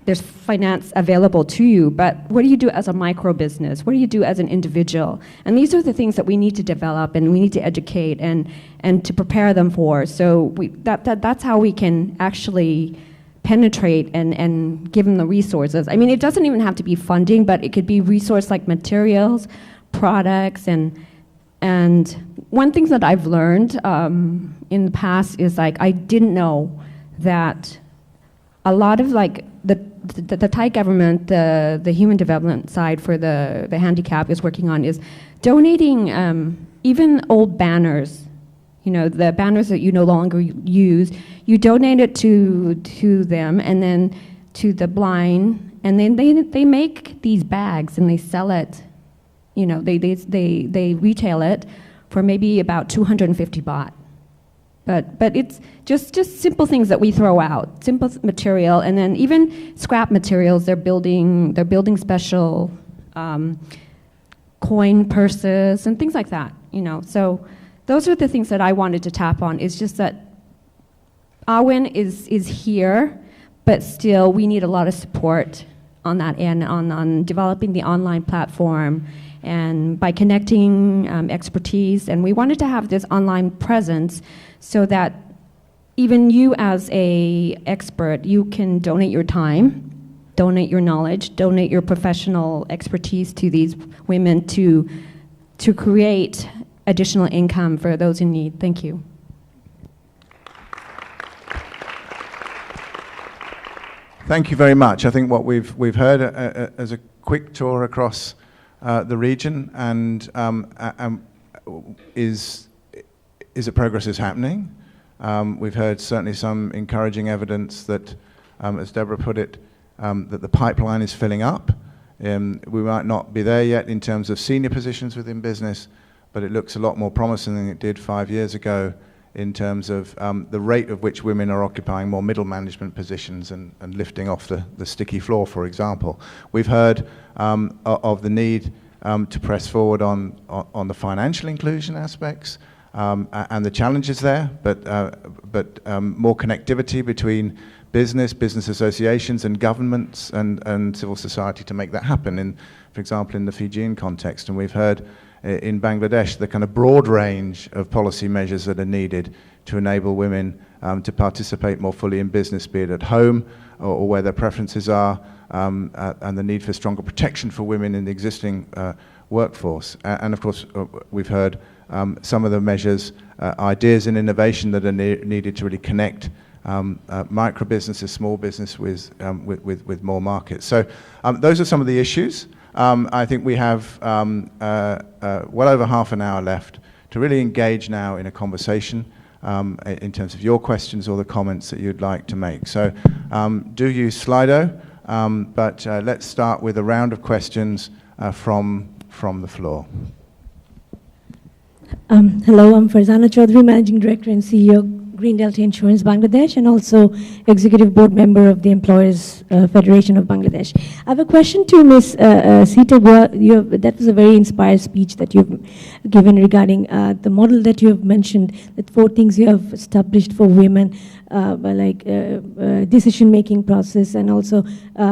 there's finance available to you, but what do you do as a micro business? What do you do as an individual? And these are the things that we need to develop and we need to educate and to prepare them for. So that's how we can actually penetrate and give them the resources. It doesn't even have to be funding, but it could be resource like materials, products, and And one thing that I've learned in the past is like I didn't know that a lot of like the Thai government, the human development side for the handicap is working on is donating even old banners. You know, the banners that you no longer use, you donate it to them and then to the blind, and then they make these bags and they sell it. You know, they retail it for maybe about 250 baht. But it's just simple things that we throw out, simple material, and then even scrap materials. They're building special coin purses and things like that. You know, so those are the things that I wanted to tap on. It's just that AWIN is here, but still we need a lot of support on that end, on developing the online platform and by connecting expertise. And we wanted to have this online presence so that even you as a expert, you can donate your time, donate your knowledge, donate your professional expertise to these women to create additional income for those in need. Thank you. Thank you very much. I think what we've heard as a quick tour across the region and is that progress is happening. We've heard certainly some encouraging evidence that, as Deborah put it, that the pipeline is filling up. We might not be there yet in terms of senior positions within business, but it looks a lot more promising than it did 5 years ago in terms of the rate at which women are occupying more middle management positions and lifting off the sticky floor, for example. We've heard of the need to press forward on the financial inclusion aspects and the challenges there, but more connectivity between business associations and governments and civil society to make that happen, for example, in the Fijian context. And we've heard in Bangladesh the kind of broad range of policy measures that are needed to enable women to participate more fully in business, be it at home or where their preferences are, and the need for stronger protection for women in the existing workforce. And of course, we've heard some of the measures, ideas and innovation that are needed to really connect micro businesses, small business with more markets. So those are some of the issues. I think we have well over half an hour left to really engage now in a conversation in terms of your questions or the comments that you'd like to make. So do use Slido, but let's start with a round of questions from the floor. Hello, I'm Farzana Chaudhary, Managing Director and CEO, Green Delta Insurance Bangladesh, and also Executive Board Member of the Employers Federation of Bangladesh. I have a question to Ms. Sita. That was a very inspired speech that you've given regarding the model that you have mentioned, that 4 things you have established for women, like decision-making process, and also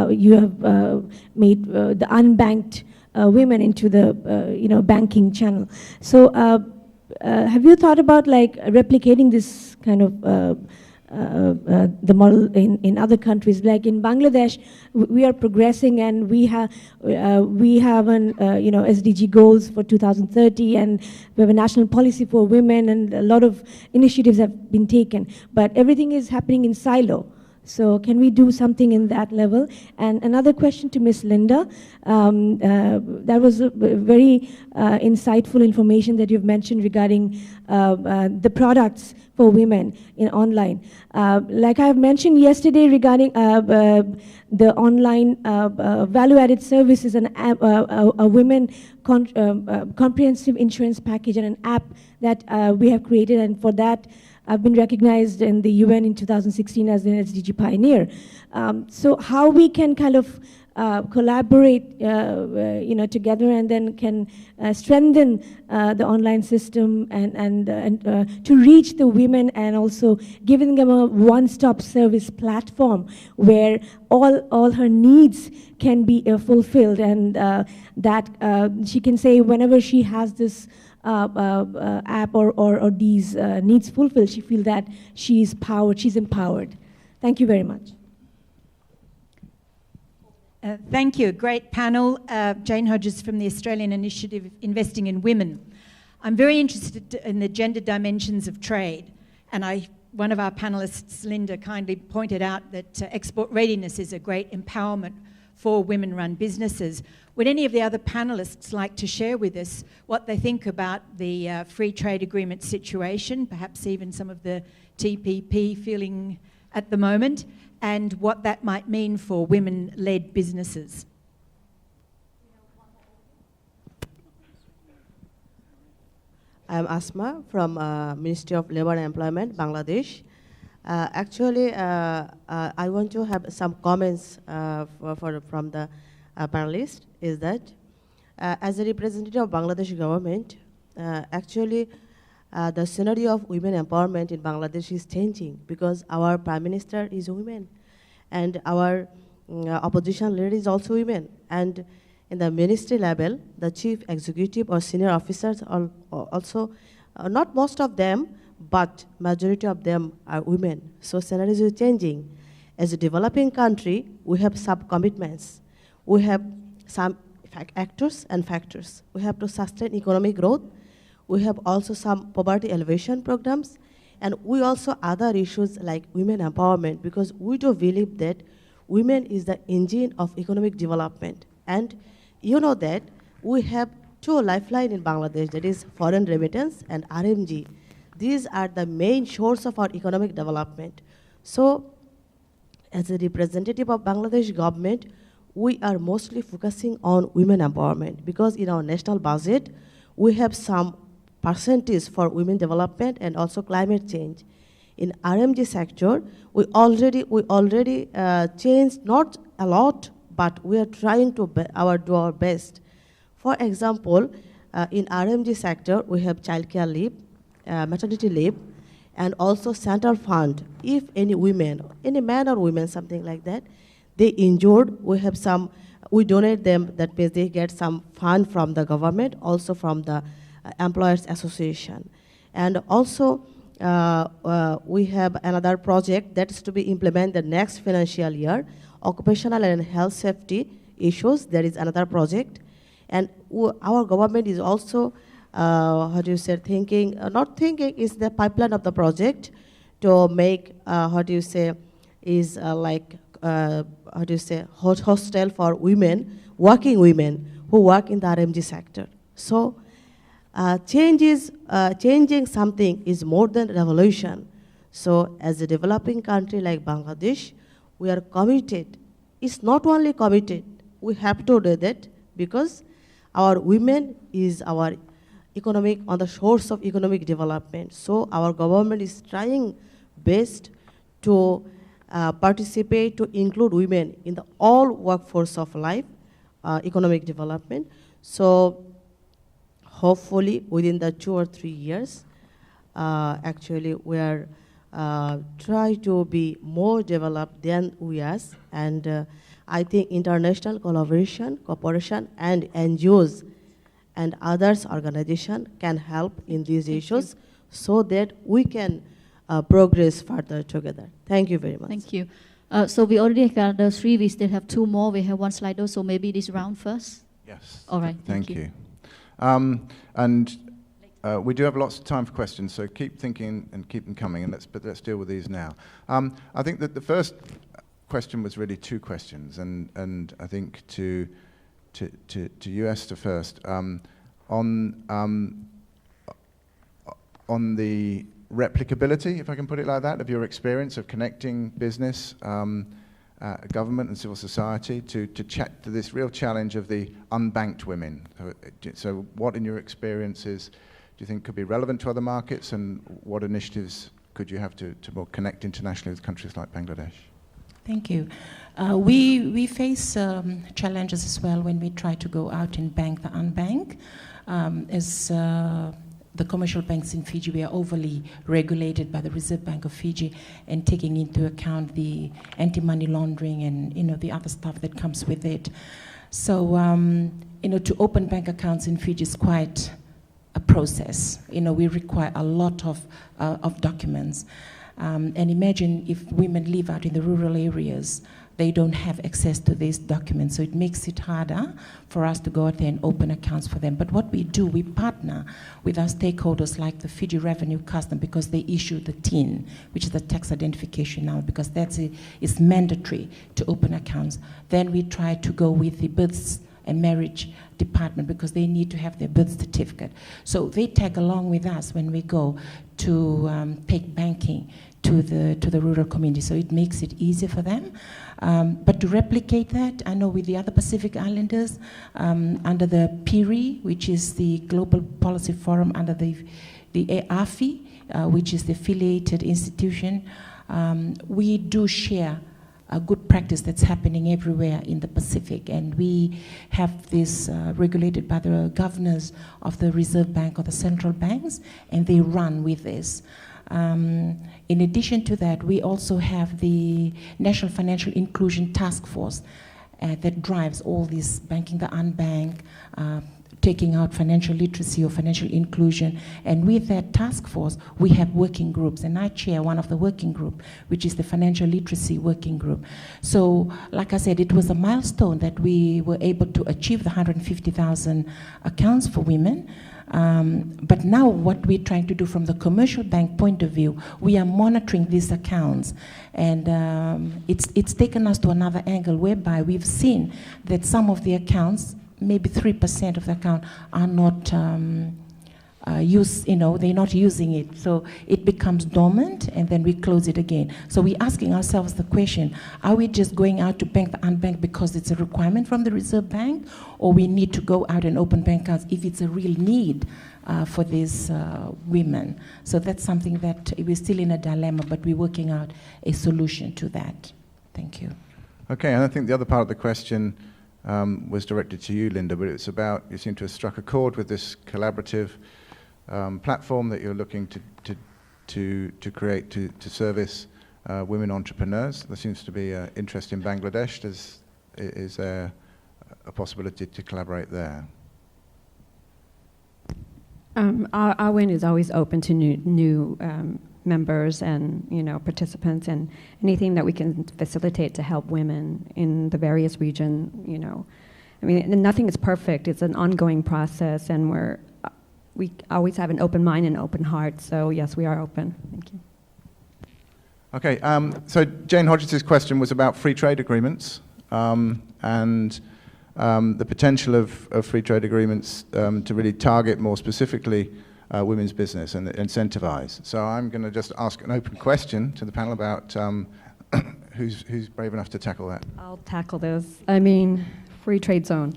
you have made the unbanked women into the banking channel. So have you thought about like replicating this kind of the model in other countries? Like in Bangladesh, we are progressing, and we have an SDG goals for 2030, and we have a national policy for women, and a lot of initiatives have been taken. But everything is happening in silo. So can we do something in that level? And another question to Ms. Linda. That was a very insightful information that you've mentioned regarding the products for women in online. Like I've mentioned yesterday regarding the online value-added services and a women comprehensive insurance package and an app that we have created, and for that I've been recognized in the UN in 2016 as an SDG pioneer. So how we can kind of collaborate, together, and then can strengthen the online system and to reach the women, and also giving them a one-stop service platform where all her needs can be fulfilled, and that she can say whenever she has this app or these needs fulfilled, she feels that she's empowered. Thank you very much. Thank you. Great panel. Jane Hodges from the Australian Initiative Investing in Women. I'm very interested in the gender dimensions of trade, and one of our panelists, Linda, kindly pointed out that export readiness is a great empowerment for women-run businesses. Would any of the other panelists like to share with us what they think about the free trade agreement situation, perhaps even some of the TPP feeling at the moment, and what that might mean for women-led businesses? I'm Asma from Ministry of Labour and Employment, Bangladesh. I want to have some comments from the panelists. Is that as a representative of Bangladesh government, the scenario of women empowerment in Bangladesh is changing because our Prime Minister is a woman, and our opposition leader is also women, and in the ministry level, the chief executive or senior officers are also, not most of them, but majority of them are women. So scenario is changing. As a developing country, we have sub-commitments. We have some actors and factors. We have to sustain economic growth. We have also some poverty elevation programs. And we also other issues like women empowerment, because we do believe that women is the engine of economic development. And you know that we have two lifelines in Bangladesh, that is foreign remittance and RMG. These are the main source of our economic development. So, as a representative of Bangladesh government, we are mostly focusing on women empowerment, because in our national budget, we have some percentage for women development and also climate change. In RMG sector, we already changed, not a lot, but we are trying to do our best. For example, in RMG sector, we have childcare leave, maternity leave, and also central fund. If any women, any man or women, something like that, they injured, we donate them, that means they get some fund from the government, also from the Employers Association. And also, we have another project that is to be implemented the next financial year, occupational and health safety issues. There is another project. And our government is also, thinking, not thinking, is the pipeline of the project to make, hostel for women, working women who work in the RMG sector. So, changing something is more than revolution. So, as a developing country like Bangladesh, we are committed. It's not only committed, we have to do that, because our women is our economic, on the source of economic development. So our government is trying best to participate, to include women in the all workforce of life, economic development. So hopefully within the 2 or 3 years, we are try to be more developed than we are, and I think international collaboration, cooperation, and NGOs and others organizations can help in these issues so that we can progress further together. Thank you very much. Thank you. So we already got the 3, we still have 2 more. We have 1 slide, so maybe this round first? Yes. All right. Thank you. We do have lots of time for questions, so keep thinking and keep them coming, and let's deal with these now. I think that the first question was really 2 questions, and I think to you, Esther, first, on the replicability, if I can put it like that, of your experience of connecting business, government and civil society to this real challenge of the unbanked women. So what in your experiences do you think could be relevant to other markets, and what initiatives could you have to more connect internationally with countries like Bangladesh? Thank you. We face challenges as well when we try to go out and bank the unbanked. As the commercial banks in Fiji, we are overly regulated by the Reserve Bank of Fiji, and taking into account the anti-money laundering and the other stuff that comes with it. So to open bank accounts in Fiji is quite a process. We require a lot of documents. And imagine if women live out in the rural areas, they don't have access to these documents, so it makes it harder for us to go out there and open accounts for them. But what we do, we partner with our stakeholders like the Fiji Revenue Custom, because they issue the TIN, which is the tax identification number, because it's mandatory to open accounts. Then we try to go with the births and marriage department, because they need to have their birth certificate. So they tag along with us when we go to take banking to the rural community. So it makes it easier for them. But to replicate that, I know with the other Pacific Islanders, under the PIRI, which is the Global Policy Forum, under the AFI, which is the affiliated institution, we do share a good practice that's happening everywhere in the Pacific, and we have this regulated by the governors of the Reserve Bank or the central banks, and they run with this. In addition to that, we also have the National Financial Inclusion Task Force that drives all this banking the unbanked, taking out financial literacy or financial inclusion. And with that task force, we have working groups, and I chair one of the working group, which is the Financial Literacy Working Group. So, like I said, it was a milestone that we were able to achieve the 150,000 accounts for women. But now what we're trying to do from the commercial bank point of view, we are monitoring these accounts, and it's taken us to another angle whereby we've seen that some of the accounts, maybe 3% of the account, are not they're not using it. So it becomes dormant, and then we close it again. So we're asking ourselves the question, are we just going out to bank the unbanked because it's a requirement from the Reserve Bank, or we need to go out and open bank accounts if it's a real need for these women? So that's something that we're still in a dilemma, but we're working out a solution to that. Thank you. Okay, and I think the other part of the question was directed to you, Linda, but it's about, you seem to have struck a chord with this collaborative platform that you're looking to create to service women entrepreneurs. There seems to be interest in Bangladesh. Is there a possibility to collaborate there? Our WIN is always open to new members and participants, and anything that we can facilitate to help women in the various regions. I mean, nothing is perfect. It's an ongoing process, and we always have an open mind and open heart. So yes, we are open. Thank you. Okay, so Jane Hodges' question was about free trade agreements and the potential of free trade agreements to really target more specifically women's business and incentivize. So I'm going to just ask an open question to the panel about who's brave enough to tackle that. I'll tackle this. I mean, free trade zone.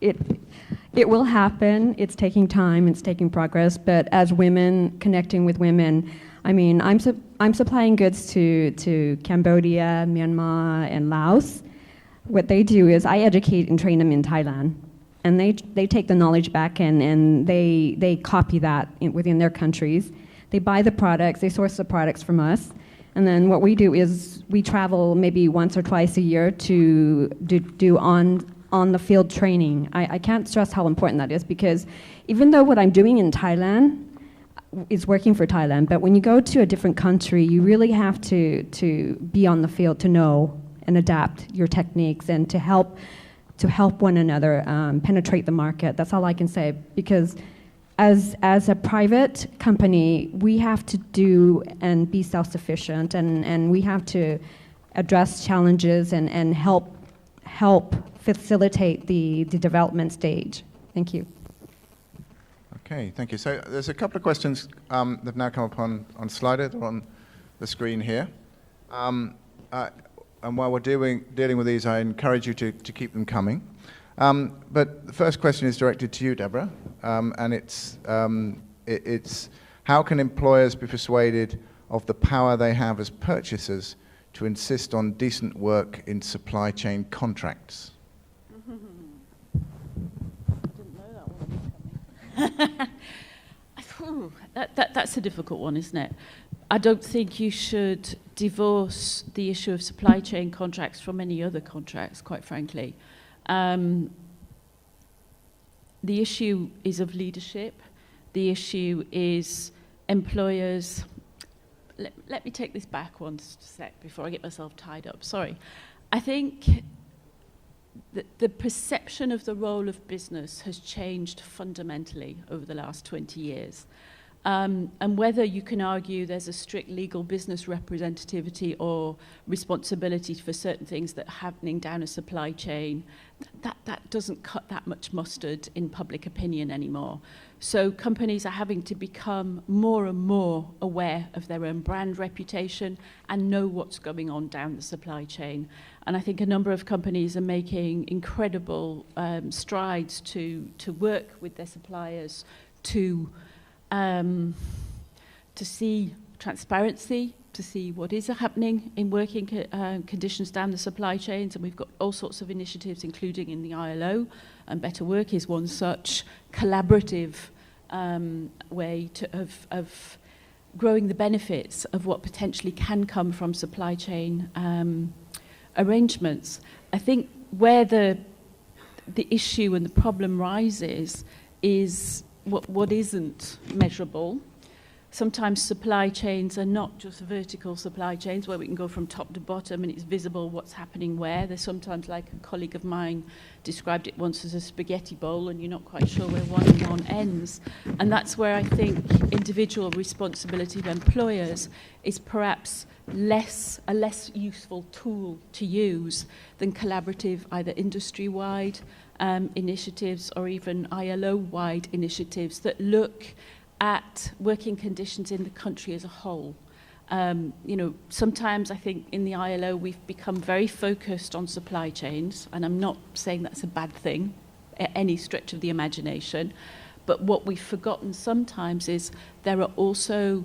It will happen. It's taking time. It's taking progress. But as women, connecting with women, I mean, I'm supplying goods to Cambodia, Myanmar, and Laos. What they do is I educate and train them in Thailand, and they take the knowledge back and they copy that within their countries. They buy the products. They source the products from us. And then what we do is we travel maybe once or twice a year to do on the field training. I can't stress how important that is, because even though what I'm doing in Thailand is working for Thailand, but when you go to a different country, you really have to be on the field to know and adapt your techniques and to help one another penetrate the market. That's all I can say, because as a private company, we have to do and be self-sufficient, and we have to address challenges and help facilitate the development stage. Thank you. Okay, thank you. So there's a couple of questions that have now come up on Slido. They're on the screen here. And while we're dealing with these, I encourage you to keep them coming. But the first question is directed to you, Deborah, and it's how can employers be persuaded of the power they have as purchasers to insist on decent work in supply chain contracts? That's a difficult one, isn't it? I don't think you should divorce the issue of supply chain contracts from any other contracts, quite frankly. The issue is of leadership. The issue is employers let me take this back one sec before I get myself tied up. Sorry. I think the perception of the role of business has changed fundamentally over the last 20 years. And whether you can argue there's a strict legal business representativity or responsibility for certain things that are happening down a supply chain, that doesn't cut that much mustard in public opinion anymore. So companies are having to become more and more aware of their own brand reputation and know what's going on down the supply chain. And I think a number of companies are making incredible strides to work with their suppliers to see transparency, to see what is happening in working conditions down the supply chains. And we've got all sorts of initiatives, including in the ILO, and Better Work is one such collaborative way of growing the benefits of what potentially can come from supply chain arrangements. I think where the issue and the problem rises is what isn't measurable. Sometimes supply chains are not just vertical supply chains where we can go from top to bottom and it's visible what's happening where. There's sometimes, like a colleague of mine described it once, as a spaghetti bowl, and you're not quite sure where one and one ends. And that's where I think individual responsibility of employers is perhaps a less useful tool to use than collaborative, either industry-wide initiatives or even ILO-wide initiatives that look at working conditions in the country as a whole. Sometimes I think in the ILO we've become very focused on supply chains, and I'm not saying that's a bad thing at any stretch of the imagination, but what we've forgotten sometimes is there are also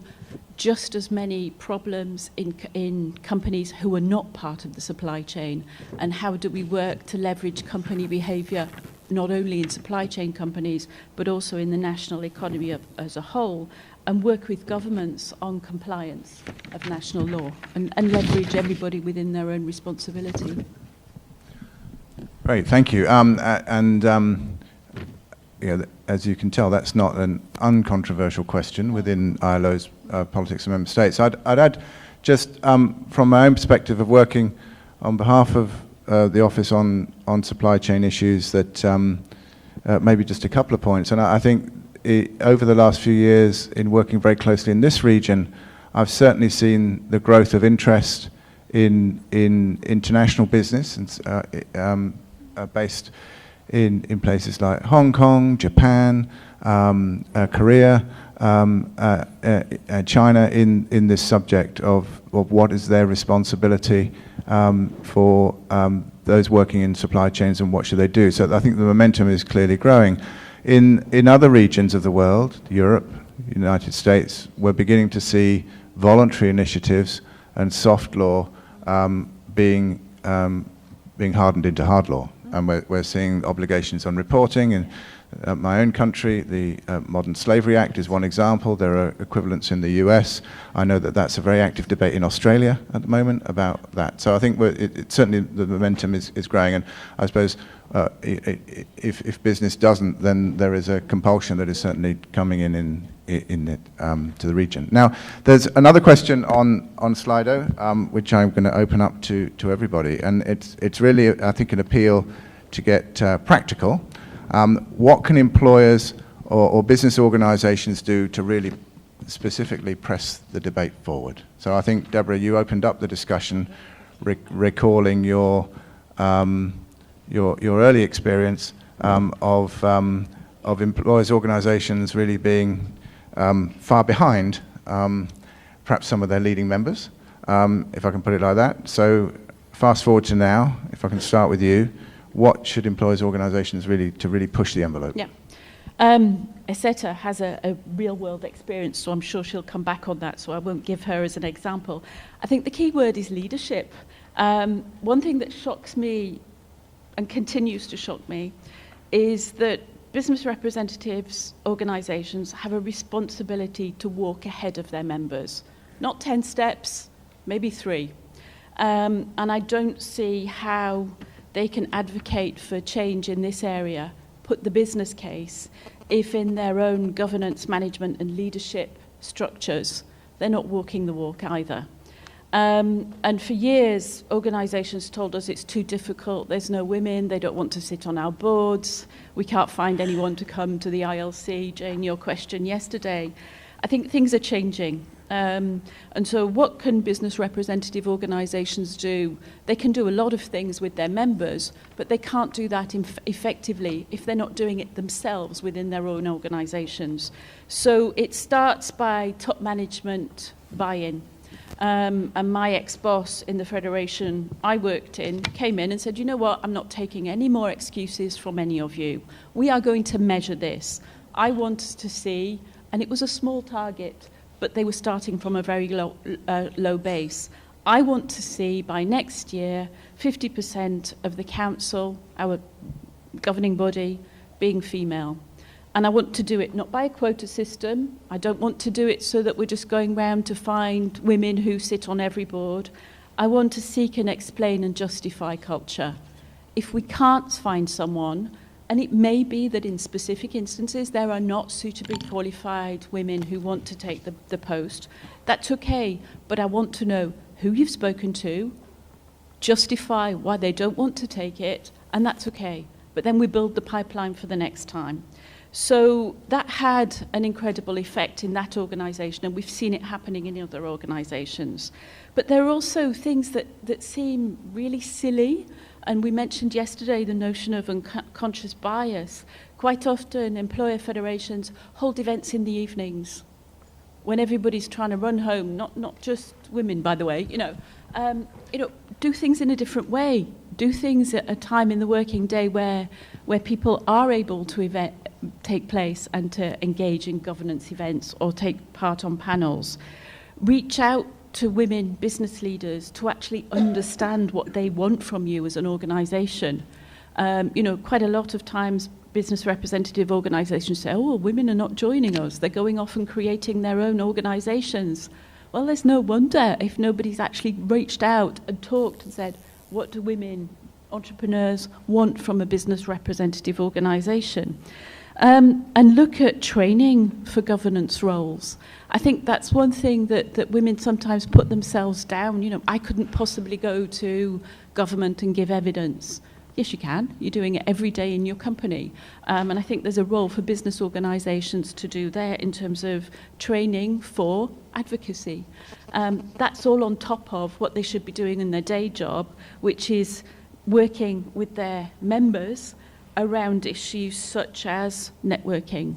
just as many problems in companies who are not part of the supply chain, and how do we work to leverage company behaviour not only in supply chain companies but also in the national economy as a whole, and work with governments on compliance of national law and leverage everybody within their own responsibility. Great, thank you. As you can tell, that's not an uncontroversial question within ILO's politics of member states. I'd add, just from my own perspective of working on behalf of the Office on Supply Chain Issues, that maybe just a couple of points. And I think over the last few years, in working very closely in this region, I've certainly seen the growth of interest in international business, and based in places like Hong Kong, Japan, Korea, China, in this subject of what is their responsibility for those working in supply chains, and what should they do. So I think the momentum is clearly growing. In other regions of the world, Europe, United States, we're beginning to see voluntary initiatives and soft law being hardened into hard law. And we're seeing obligations on reporting. In my own country, the Modern Slavery Act is one example. There are equivalents in the US. I know that that's a very active debate in Australia at the moment about that. So I think certainly the momentum is growing. And I suppose if business doesn't, then there is a compulsion that is certainly coming in to the region. Now, there's another question on Slido, which I'm going to open up to everybody, and it's really, I think, an appeal to get practical. What can employers or business organizations do to really specifically press the debate forward? So I think, Deborah, you opened up the discussion recalling your early experience of employers' organizations really being far behind perhaps some of their leading members, if I can put it like that. So fast forward to now, if I can start with you, what should employers' organizations really push the envelope? Yeah. Esther has a real-world experience, so I'm sure she'll come back on that, so I won't give her as an example. I think the key word is leadership. One thing that shocks me and continues to shock me is that business representatives, organizations, have a responsibility to walk ahead of their members. Not 10 steps, maybe 3. And I don't see how they can advocate for change in this area, put the business case, if in their own governance, management and leadership structures they're not walking the walk either. And for years, organisations told us it's too difficult, there's no women, they don't want to sit on our boards, we can't find anyone to come to the ILC. Jane, your question yesterday. I think things are changing. And so what can business representative organisations do? They can do a lot of things with their members, but they can't do that effectively if they're not doing it themselves within their own organisations. So it starts by top management buy-in. And my ex-boss in the federation I worked in came in and said, you know what, I'm not taking any more excuses from any of you. We are going to measure this. I want to see, and it was a small target, but they were starting from a very low base. I want to see by next year 50% of the council, our governing body, being female. And I want to do it not by a quota system. I don't want to do it so that we're just going round to find women who sit on every board. I want to seek and explain and justify culture. If we can't find someone, and it may be that in specific instances there are not suitably qualified women who want to take the post, that's okay. But I want to know who you've spoken to, justify why they don't want to take it, and that's okay. But then we build the pipeline for the next time. So that had an incredible effect in that organisation, and we've seen it happening in other organisations. But there are also things that seem really silly, and we mentioned yesterday the notion of unconscious bias. Quite often employer federations hold events in the evenings when everybody's trying to run home, not just women, by the way, do things in a different way. Do things at a time in the working day where people are able to take place and to engage in governance events or take part on panels. Reach out to women business leaders to actually understand what they want from you as an organisation. Quite a lot of times business representative organisations say, oh, women are not joining us. They're going off and creating their own organisations. Well, there's no wonder if nobody's actually reached out and talked and said, what do women entrepreneurs want from a business representative organisation? And look at training for governance roles. I think that's one thing that women sometimes put themselves down. I couldn't possibly go to government and give evidence. Yes, you can. You're doing it every day in your company. And I think there's a role for business organisations to do there in terms of training for advocacy. That's all on top of what they should be doing in their day job, which is working with their members around issues such as networking,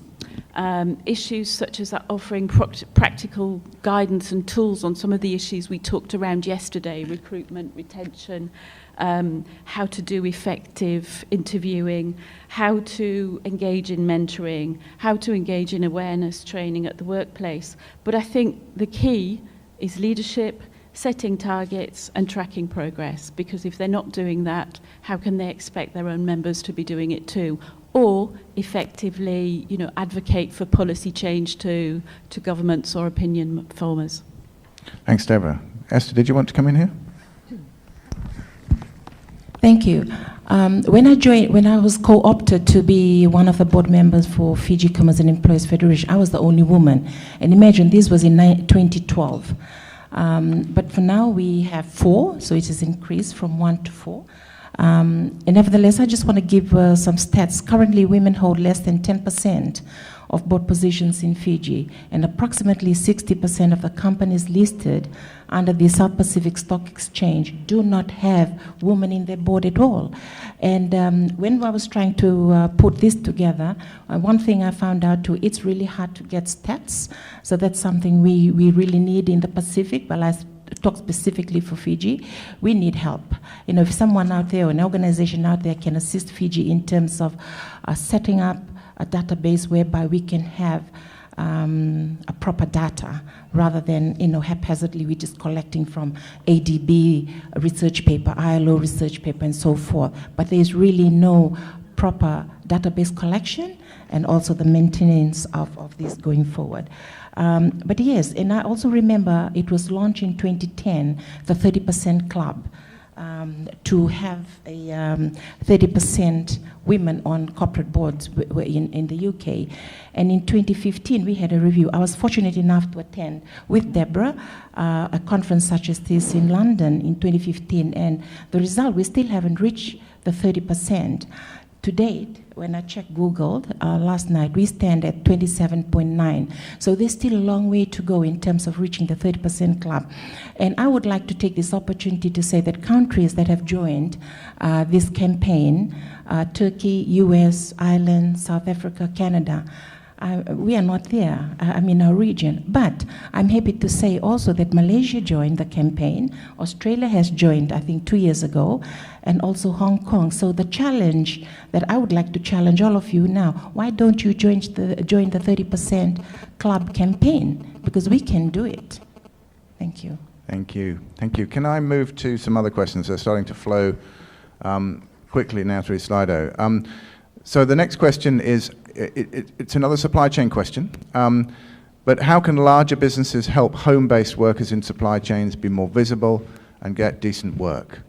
issues such as offering practical guidance and tools on some of the issues we talked around yesterday, recruitment, retention, how to do effective interviewing, how to engage in mentoring, how to engage in awareness training at the workplace. But I think the key is leadership, setting targets and tracking progress, because if they're not doing that, how can they expect their own members to be doing it too? Or effectively, advocate for policy change to governments or opinion formers. Thanks, Deborah. Esther, did you want to come in here? Thank you. When I was co-opted to be one of the board members for Fiji Commerce and Employers Federation, I was the only woman. And imagine, this was in 2012. But for now, we have 4, so it has increased from 1 to 4. And nevertheless, I just want to give some stats. Currently, women hold less than 10% of board positions in Fiji, and approximately 60% of the companies listed under the South Pacific Stock Exchange do not have women in their board at all. And when I was trying to put this together, one thing I found out too, it's really hard to get stats. So that's something we really need in the Pacific, but I talk specifically for Fiji. We need help. If someone out there or an organization out there can assist Fiji in terms of setting up a database whereby we can have a proper data rather than haphazardly we're just collecting from ADB research paper, ILO research paper, and so forth. But there's really no proper database collection and also the maintenance of this going forward. But yes, and I also remember it was launched in 2010, the 30% Club. to have a 30% women on corporate boards in the UK. And in 2015, we had a review. I was fortunate enough to attend with Deborah a conference such as this in London in 2015. And the result, we still haven't reached the 30%. To date, when I checked Google last night, we stand at 27.9. So there's still a long way to go in terms of reaching the 30% club. And I would like to take this opportunity to say that countries that have joined this campaign, Turkey, US, Ireland, South Africa, Canada, we are not there, in our region. But I'm happy to say also that Malaysia joined the campaign. Australia has joined, I think, 2 years ago, and also Hong Kong. So the challenge that I would like to challenge all of you now, why don't you join the 30% club campaign? Because we can do it. Thank you. Thank you. Thank you. Can I move to some other questions? They're starting to flow quickly now through Slido. So the next question is, it's another supply chain question, but how can larger businesses help home-based workers in supply chains be more visible and get decent work?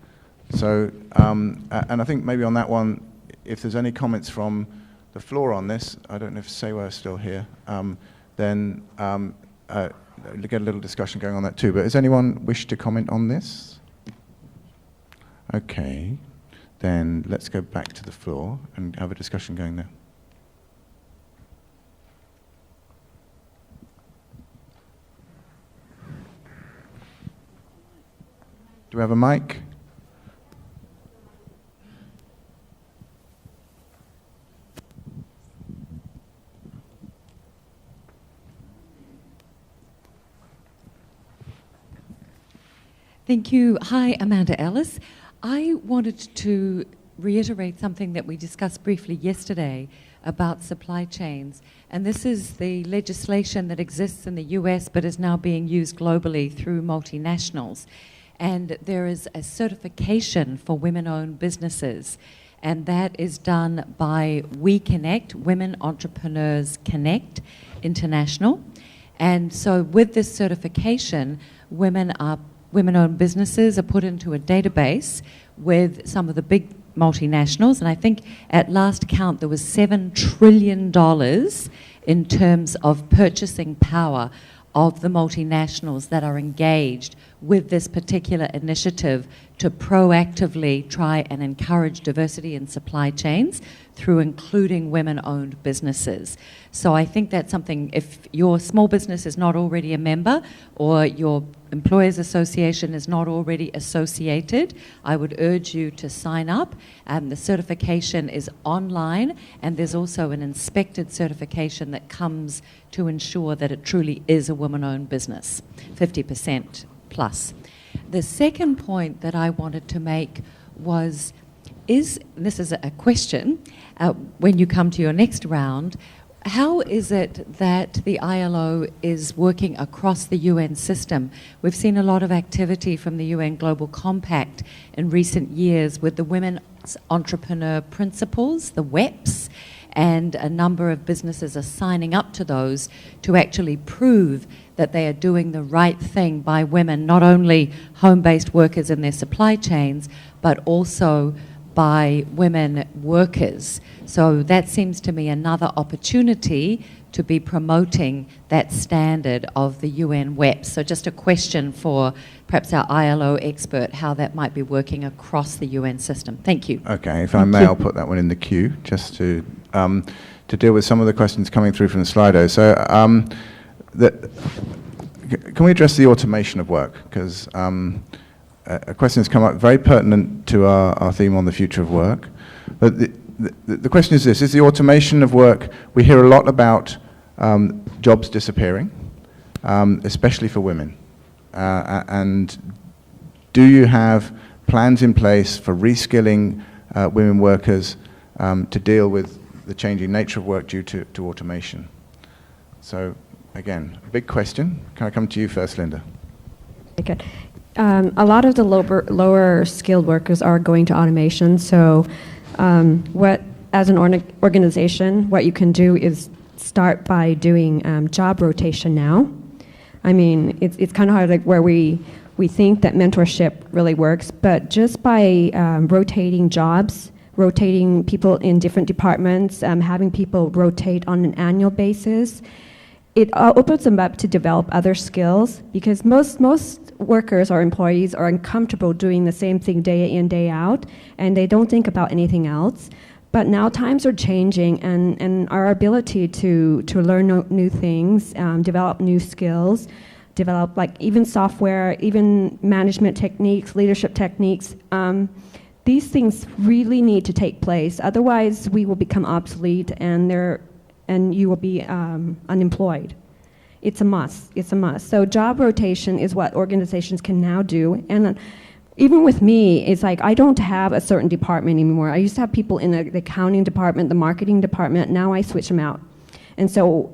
So, and I think maybe on that one, if there's any comments from the floor on this, I don't know if Sewa is still here, then get a little discussion going on that too. But does anyone wish to comment on this? Okay, then let's go back to the floor and have a discussion going there. Do we have a mic? Thank you. Hi, Amanda Ellis. I wanted to reiterate something that we discussed briefly yesterday about supply chains. And this is the legislation that exists in the US but is now being used globally through multinationals. And there is a certification for women-owned businesses. And that is done by We Connect, Women Entrepreneurs Connect International. And so with this certification, women-owned businesses are put into a database with some of the big multinationals, and I think at last count there was $7 trillion in terms of purchasing power of the multinationals that are engaged with this particular initiative to proactively try and encourage diversity in supply chains through including women-owned businesses. So I think that's something, if your small business is not already a member or your employers association is not already associated, I would urge you to sign up. The certification is online, and there's also an inspected certification that comes to ensure that it truly is a woman-owned business, 50% plus. The second point that I wanted to make was, this is a question, when you come to your next round, how is it that the ILO is working across the UN system? We've seen a lot of activity from the UN Global Compact in recent years with the Women's Entrepreneur Principles, the WEPs, and a number of businesses are signing up to those to actually prove that they are doing the right thing by women, not only home-based workers in their supply chains, but also by women workers. So that seems to me another opportunity to be promoting that standard of the UN WEP. So just a question for perhaps our ILO expert, how that might be working across the UN system. Thank you. Okay, if I may, I'll put that one in the queue just to deal with some of the questions coming through from the Slido. So can we address the automation of work? Because a question has come up very pertinent to our theme on the future of work. But the question is this: is the automation of work, we hear a lot about jobs disappearing, especially for women. And do you have plans in place for reskilling women workers to deal with the changing nature of work due to automation? So again, a big question. Can I come to you first, Linda? Okay. A lot of the lower skilled workers are going to automation. So as an organization, what you can do is start by doing job rotation now. I mean, it's kind of hard, like where we We think that mentorship really works, but just by rotating jobs, rotating people in different departments, having people rotate on an annual basis, it opens them up to develop other skills, because most workers or employees are uncomfortable doing the same thing day in, day out, and they don't think about anything else. But now times are changing, and our ability to learn new things, develop new skills, develop like even software, even management techniques, leadership techniques, these things really need to take place. Otherwise, we will become obsolete, and you will be unemployed. It's a must. It's a must. So job rotation is what organizations can now do. And even with me, it's like I don't have a certain department anymore. I used to have people in the accounting department, the marketing department. Now I switch them out. And so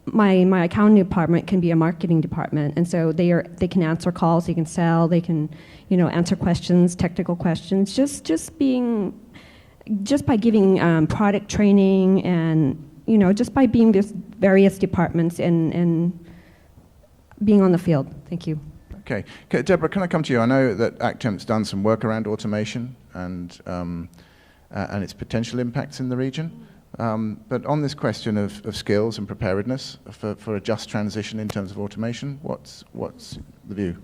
my accounting department can be a marketing department. And so they can answer calls, they can sell, they can answer questions, technical questions. Just by giving product training and just by being with various departments and being on the field. Thank you. Okay. Deborah, can I come to you? I know that ACTEMP's done some work around automation and its potential impacts in the region. But on this question of skills and preparedness for a just transition in terms of automation, what's the view?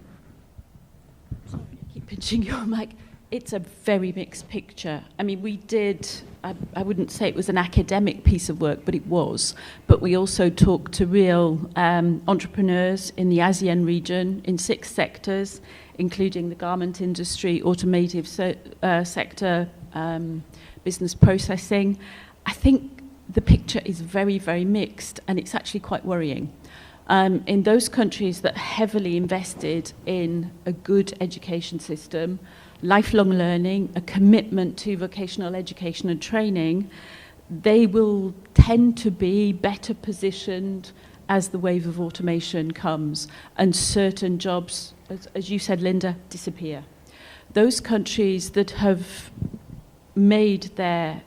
Sorry, I keep pinching your mic. It's a very mixed picture. I mean, we did, I wouldn't say it was an academic piece of work, but it was. But we also talked to real entrepreneurs in the ASEAN region in 6 sectors, including the garment industry, automotive sector, business processing. I think the picture is very, very mixed, and it's actually quite worrying. In those countries that heavily invested in a good education system, lifelong learning, a commitment to vocational education and training, they will tend to be better positioned as the wave of automation comes and certain jobs, as you said, Linda, disappear. Those countries that have made their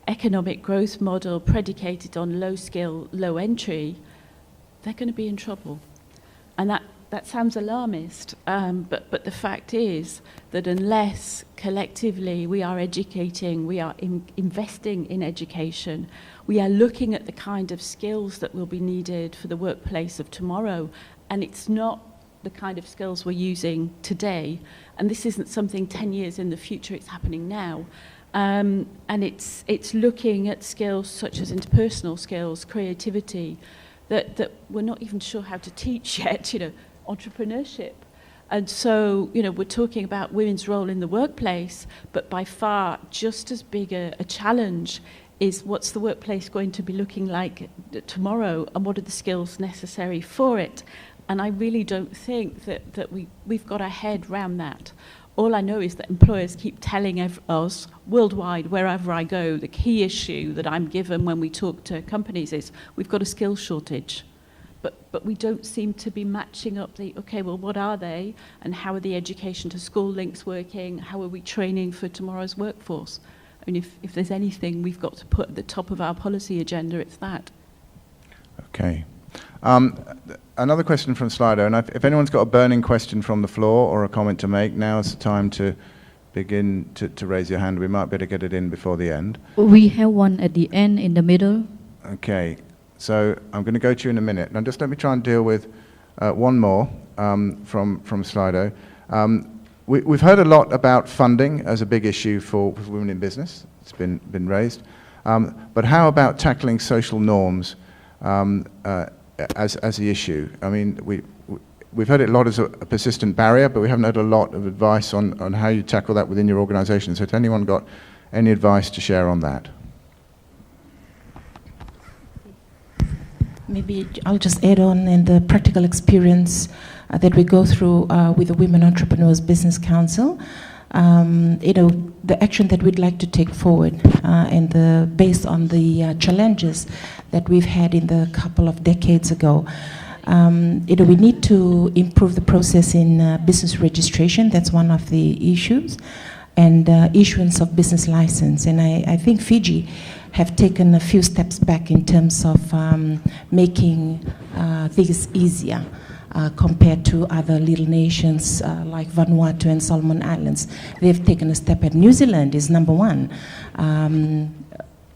economic growth model predicated on low skill, low entry, they're going to be in trouble. And that sounds alarmist, but the fact is that unless collectively we are educating, we are investing in education, we are looking at the kind of skills that will be needed for the workplace of tomorrow, and it's not the kind of skills we're using today, and this isn't something 10 years in the future, it's happening now. And it's looking at skills such as interpersonal skills, creativity, that we're not even sure how to teach yet, entrepreneurship. And so, we're talking about women's role in the workplace, but by far just as big a challenge is what's the workplace going to be looking like tomorrow, and what are the skills necessary for it? And I really don't think that we've got our head around that. All I know is that employers keep telling us worldwide, wherever I go, the key issue that I'm given when we talk to companies is we've got a skills shortage. But we don't seem to be matching up what are they, and how are the education to school links working? How are we training for tomorrow's workforce? I mean, if there's anything we've got to put at the top of our policy agenda, it's that. Okay. Another question from Slido, and if anyone's got a burning question from the floor or a comment to make, now's the time to begin to raise your hand. We might better get it in before the end. We have one at the end in the middle. Okay, so I'm going to go to you in a minute. Now just let me try and deal with one more from Slido. We've heard a lot about funding as a big issue for women in business. It's been raised. But how about tackling social norms as the issue? I mean, we've heard it a lot as a persistent barrier, but we haven't had a lot of advice on how you tackle that within your organization. So has anyone got any advice to share on that? Maybe I'll just add on in the practical experience that we go through with the Women Entrepreneurs Business Council. The action that we'd like to take forward and based on the challenges that we've had in the couple of decades ago. We need to improve the process in business registration. That's one of the issues, and issuance of business license. And I think Fiji have taken a few steps back in terms of making things easier. compared to other little nations like Vanuatu and Solomon Islands. They've taken a step ahead. New Zealand is number one.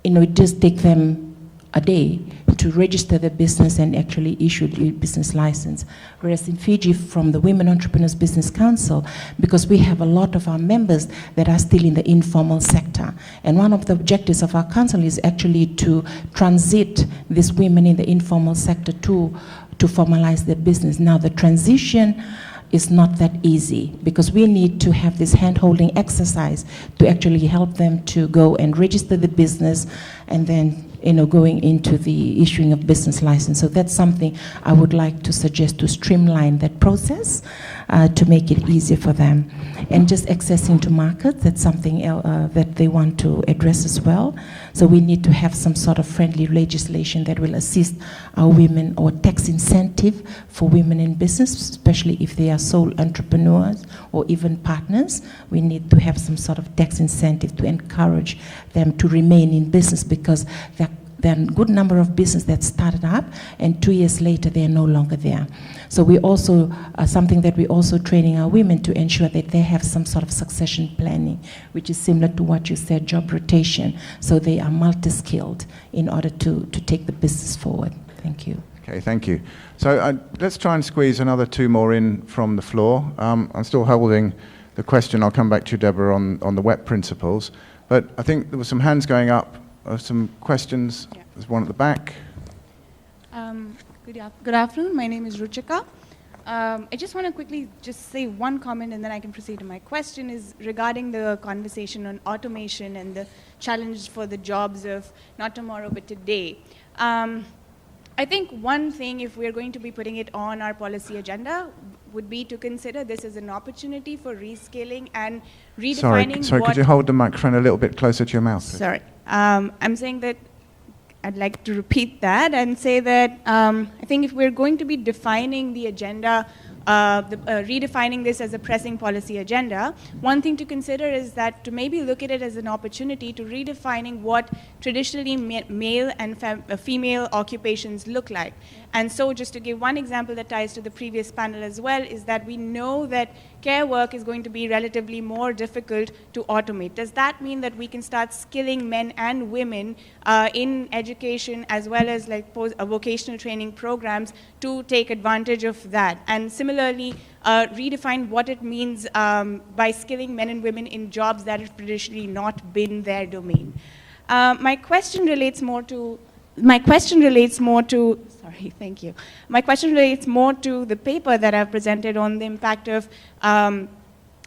It just takes them a day to register the business and actually issue the business license. Whereas in Fiji, from the Women Entrepreneurs Business Council, because we have a lot of our members that are still in the informal sector. And one of the objectives of our council is actually to transit these women in the informal sector to formalize their business. Now the transition is not that easy because we need to have this hand-holding exercise to actually help them to go and register the business and then going into the issuing of business license. So that's something I would like to suggest to streamline that process to make it easier for them. And just accessing to markets, that's something that they want to address as well. So we need to have some sort of friendly legislation that will assist our women, or tax incentive for women in business, especially if they are sole entrepreneurs or even partners. We need to have some sort of tax incentive to encourage them to remain in business, because there are a good number of businesses that started up and 2 years later they are no longer there. So we also, something that we're also training our women to ensure that they have some sort of succession planning, which is similar to what you said, job rotation. So they are multi-skilled in order to take the business forward. Thank you. Okay, thank you. So let's try and squeeze another two more in from the floor. I'm still holding the question. I'll come back to you, Deborah, on the WEP principles. But I think there were some hands going up, some questions. Yeah. There's one at the back. Good afternoon. My name is Ruchika. I just want to quickly just say one comment and then I can proceed to my question, is regarding the conversation on automation and the challenge for the jobs of not tomorrow but today. I think one thing, if we're going to be putting it on our policy agenda, would be to consider this as an opportunity for rescaling and redefining Sorry, could you hold the microphone a little bit closer to your mouth? Please? Sorry. I'm saying that I'd like to repeat that and say that I think if we're going to be defining the agenda, redefining this as a pressing policy agenda, one thing to consider is that to maybe look at it as an opportunity to redefining what traditionally male and female occupations look like. And so just to give one example that ties to the previous panel as well, is that we know that care work is going to be relatively more difficult to automate. Does that mean that we can start skilling men and women in education as well as like vocational training programs to take advantage of that? And similarly, redefine what it means by skilling men and women in jobs that have traditionally not been their domain. My question relates more to sorry, thank you. My question relates more to the paper that I've presented on the impact of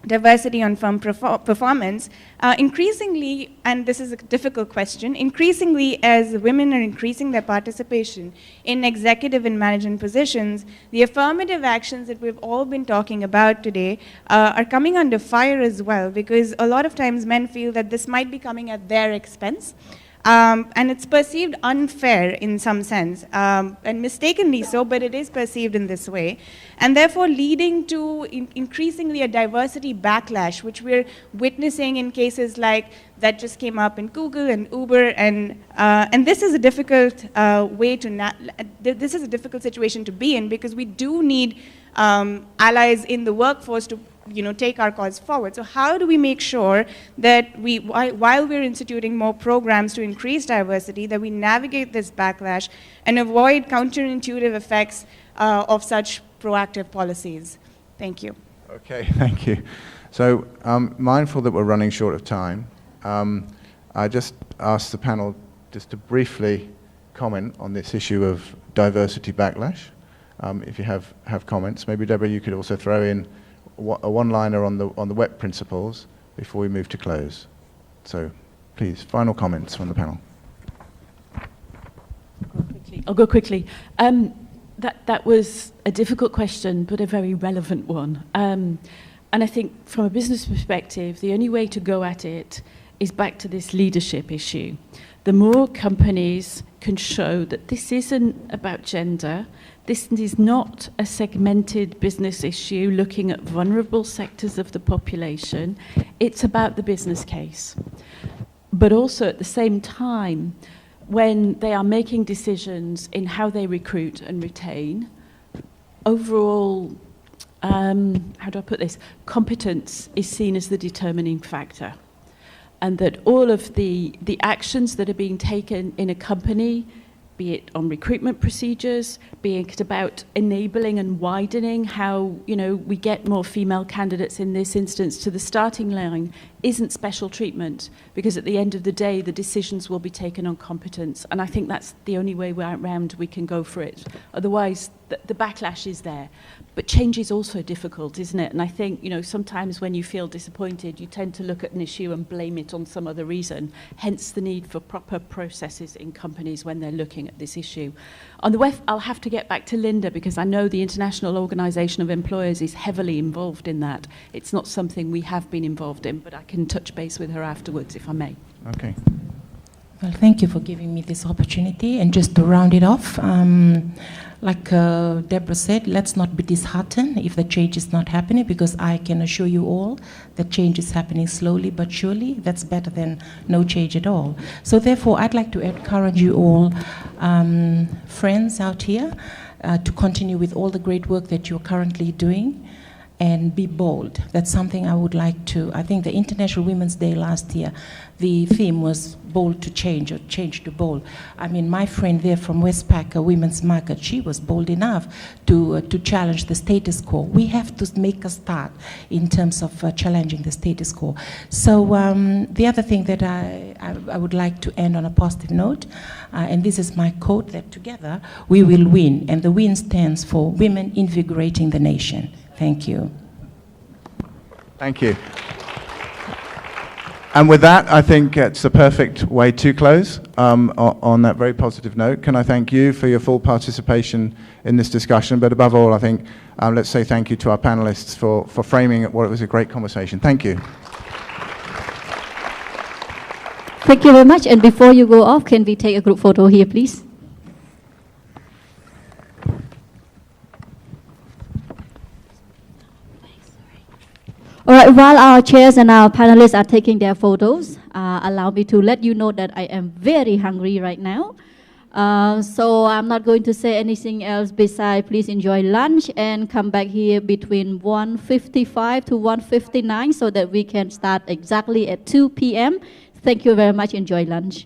diversity on firm performance. Increasingly, and this is a difficult question, increasingly as women are increasing their participation in executive and management positions, the affirmative actions that we've all been talking about today are coming under fire as well, because a lot of times men feel that this might be coming at their expense. And it's perceived unfair in some sense, and mistakenly so, but it is perceived in this way, and therefore leading to increasingly a diversity backlash, which we're witnessing in cases like that just came up in Google and Uber, and this is a difficult this is a difficult situation to be in, because we do need allies in the workforce to take our cause forward. So how do we make sure that while we're instituting more programs to increase diversity, that we navigate this backlash and avoid counterintuitive effects of such proactive policies? Thank you. Okay, thank you. So mindful that we're running short of time, I just asked the panel just to briefly comment on this issue of diversity backlash. If you have comments, maybe Deborah, you could also throw in a one-liner on the WEP principles before we move to close. So please, final comments from the panel. I'll go quickly. That was a difficult question, but a very relevant one. And I think from a business perspective, the only way to go at it is back to this leadership issue. The more companies can show that this isn't about gender, this is not a segmented business issue looking at vulnerable sectors of the population, it's about the business case. But also at the same time, when they are making decisions in how they recruit and retain, overall, how do I put this, competence is seen as the determining factor. And that all of the actions that are being taken in a company, be it on recruitment procedures, be it about enabling and widening how, we get more female candidates in this instance to the starting line, isn't special treatment, because at the end of the day, the decisions will be taken on competence. And I think that's the only way around we can go for it. Otherwise, the backlash is there. But change is also difficult, isn't it? And I think, sometimes when you feel disappointed, you tend to look at an issue and blame it on some other reason, hence the need for proper processes in companies when they're looking at this issue. On the web, I'll have to get back to Linda, because I know the International Organization of Employers is heavily involved in that. It's not something we have been involved in, but I can touch base with her afterwards, if I may. Okay. Well, thank you for giving me this opportunity. And just to round it off, like Deborah said, let's not be disheartened if the change is not happening, because I can assure you all that change is happening slowly but surely. That's better than no change at all. So therefore, I'd like to encourage you all, friends out here, to continue with all the great work that you're currently doing, and be bold. That's something I would like to, I think the International Women's Day last year, the theme was bold to change, or change to bold. I mean, my friend there from Westpac Women's Market, she was bold enough to challenge the status quo. We have to make a start in terms of challenging the status quo. So the other thing that I would like to end on a positive note, and this is my quote, that together we will win, and the win stands for women invigorating the nation. Thank you. Thank you. And with that, I think it's the perfect way to close on that very positive note. Can I thank you for your full participation in this discussion? But above all, I think let's say thank you to our panelists for framing what it was a great conversation. Thank you. Thank you very much. And before you go off, can we take a group photo here, please? All right, while our chairs and our panelists are taking their photos, allow me to let you know that I am very hungry right now. So I'm not going to say anything else besides please enjoy lunch and come back here between 1:55 to 1:59 so that we can start exactly at 2 p.m. Thank you very much. Enjoy lunch.